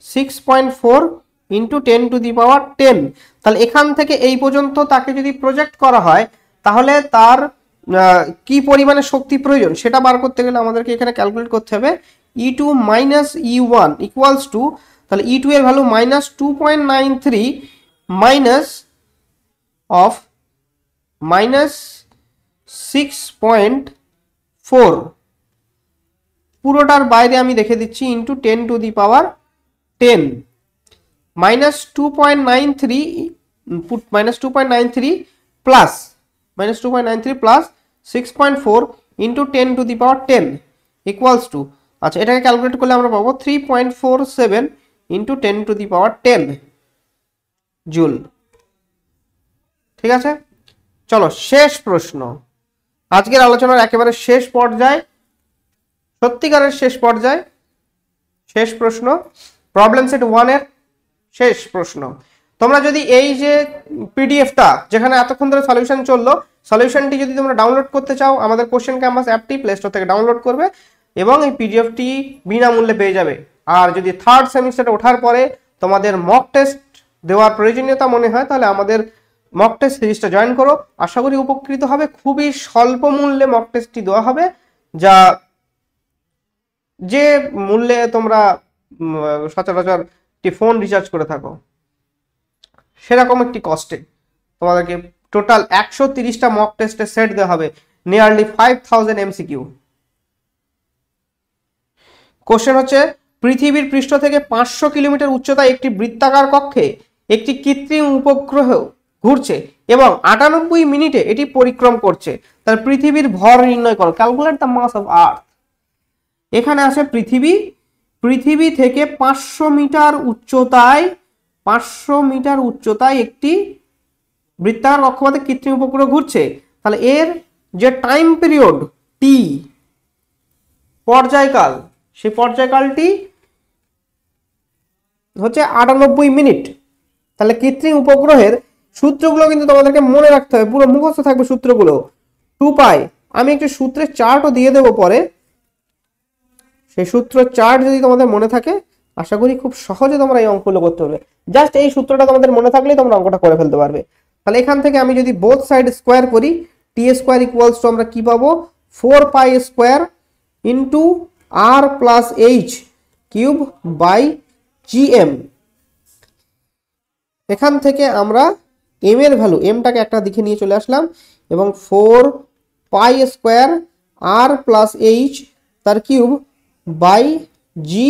6.4 ইন্টু 10 টু দি পাওয়ার 10। তাহলে এখান থেকে এই পর্যন্ত তাকে যদি প্রজেক্ট করা হয়, তাহলে তার কি পরিমাণে শক্তি প্রয়োজন সেটা বার করতে গেলে আমাদেরকে এখানে ক্যালকুলেট করতে হবে E2 minus E1 equals two, তাহলে E2 এর value minus 2.93 minus of minus 6.4, পুরোটার বাইরে আমি দেখে দিচ্ছি, into 10 to the power 10 minus 2.93 plus 6.4 into 10 to the power 10 equals to, আচ্ছা এটাকে ক্যালকুলেট করলে আমরা পাবো 3.47 into 10 to the power 10 joule. ঠিক আছে, চলো শেষ প্রশ্ন, আজকের আলোচনার একেবারে শেষ পর্যায়ে, সত্যিকারের শেষ পর্যায়ে, শেষ প্রশ্ন, প্রবলেম সেট 1 এর শেষ প্রশ্ন। তোমরা যদি এই যে পিডিএফটা যেখানে এতক্ষণ ধরে সলিউশন চললো, সলিউশনটি যদি তোমরা ডাউনলোড করতে চাও, আমাদের কোশ্চেন ক্যাম্পাস অ্যাপটি প্লে স্টোর থেকে ডাউনলোড করবে এবং এই পিডিএফটি বিনামূল্যে পেয়ে যাবে। আর যদি থার্ড সেমিস্টারে ওঠার পরে তোমাদের মক টেস্ট দেওয়ার প্রয়োজনীয়তা মনে হয়, তাহলে আমাদের মক টেস্ট সিরিজটা জয়েন করো, আশা করি উপকৃত হবে। খুবই স্বল্প মূল্যে মক টেস্টটি দেওয়া হবে, যা যে মূল্যে তোমরা সচরাচর একটি ফোন রিচার্জ করে থাকো সেরকম একটি কস্টে তোমাদেরকে টোটাল 130টা মক টেস্টের সেট দেওয়া হবে, নিয়ারলি 5000 MCQ। কোশ্চেন হচ্ছে পৃথিবীর পৃষ্ঠ থেকে 500 কিলোমিটার উচ্চতায় একটি বৃত্তাকার কক্ষে একটি কৃত্রিম উপগ্রহ ঘুরছে এবং 98 মিনিটে এটি পরিক্রম করছে। তার পৃথিবীর ভর নির্ণয় করো, calculate the mass of earth. এখানে আছে পৃথিবী থেকে 500 মিটার উচ্চতায় একটি বৃত্তাকার কক্ষপথে কৃত্রিম উপগ্রহ ঘুরছে। তাহলে এর যে টাইম পিরিয়ড টি, পর্যায়কাল, সেই পর্যায়কালটি হচ্ছে 98 মিনিট। তাহলে কৃত্রিম উপগ্রহের সূত্রগুলো কিন্তু তোমাদেরকে মনে রাখতে হবে, পুরো মুখস্থ থাকবে সূত্রগুলো। 2 পাই, আমি একটি সূত্রের চার্টও দিয়ে দেবো পরে, সেই সূত্র চার্ট যদি তোমাদের মনে থাকে আশা করি খুব সহজে তোমরা এই অঙ্কগুলো করতে পারবে। জাস্ট এই সূত্রটা তোমাদের মনে থাকলেই তোমরা অঙ্কটা করে ফেলতে পারবে। তাহলে এখান থেকে আমি যদি বোথ সাইড স্কোয়ার করি, টি স্কোয়ার ইকুয়ালস টু আমরা কি পাবো, 4 pi square into R plus H cube by GM. এখান থেকে আমরা এম এর ভ্যালু, এমটাকে একটা দিকে নিয়ে চলে আসলাম, এবং 4 pi square R plus H তার cube by G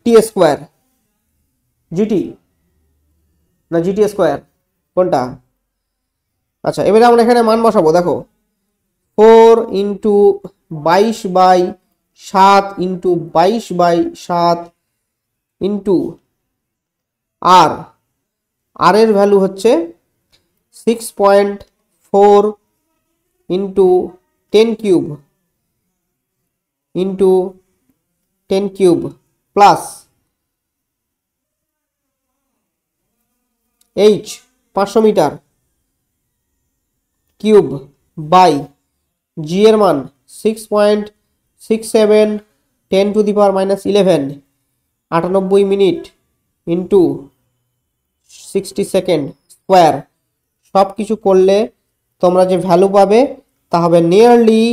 T square, GT না জিটি স্কোয়ার কোনটা? আচ্ছা, এবারে আমরা এখানে মান বসাবো। দেখো 4 into 22/7 into 22/7 into R, R এর ভ্যালু হচ্ছে 6.4 into 10 cube into 10 cube plus H 500 metre cube by G এর মান 6.67 10 to the power -11 98 minute into 60 second square. সব কিছু করলে তোমরা যে ভ্যালু পাবে তা হবে nearly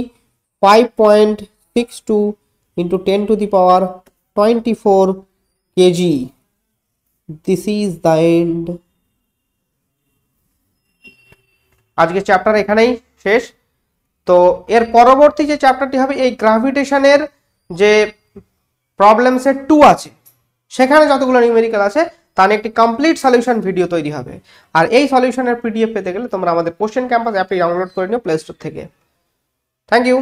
5.62 into 10 to the power 24 KG. This is the end. আজকে চ্যাপ্টার এখানেই শেষ। তো এর পরবর্তী যে চ্যাপ্টারটি হবে এই গ্র্যাভিটেশনের যে প্রবলেমসের 2 আছে, সেখানে যতগুলো নিউমেরিক্যাল আছে তা নিয়ে একটি কমপ্লিট সলিউশন ভিডিও তৈরি হবে। আর এই সলিউশনের পিডিএফ পেতে গেলে তোমরা আমাদের কোশ্চেন ক্যাম্পাস অ্যাপটি ডাউনলোড করে নিও প্লে স্টোর থেকে। Thank you.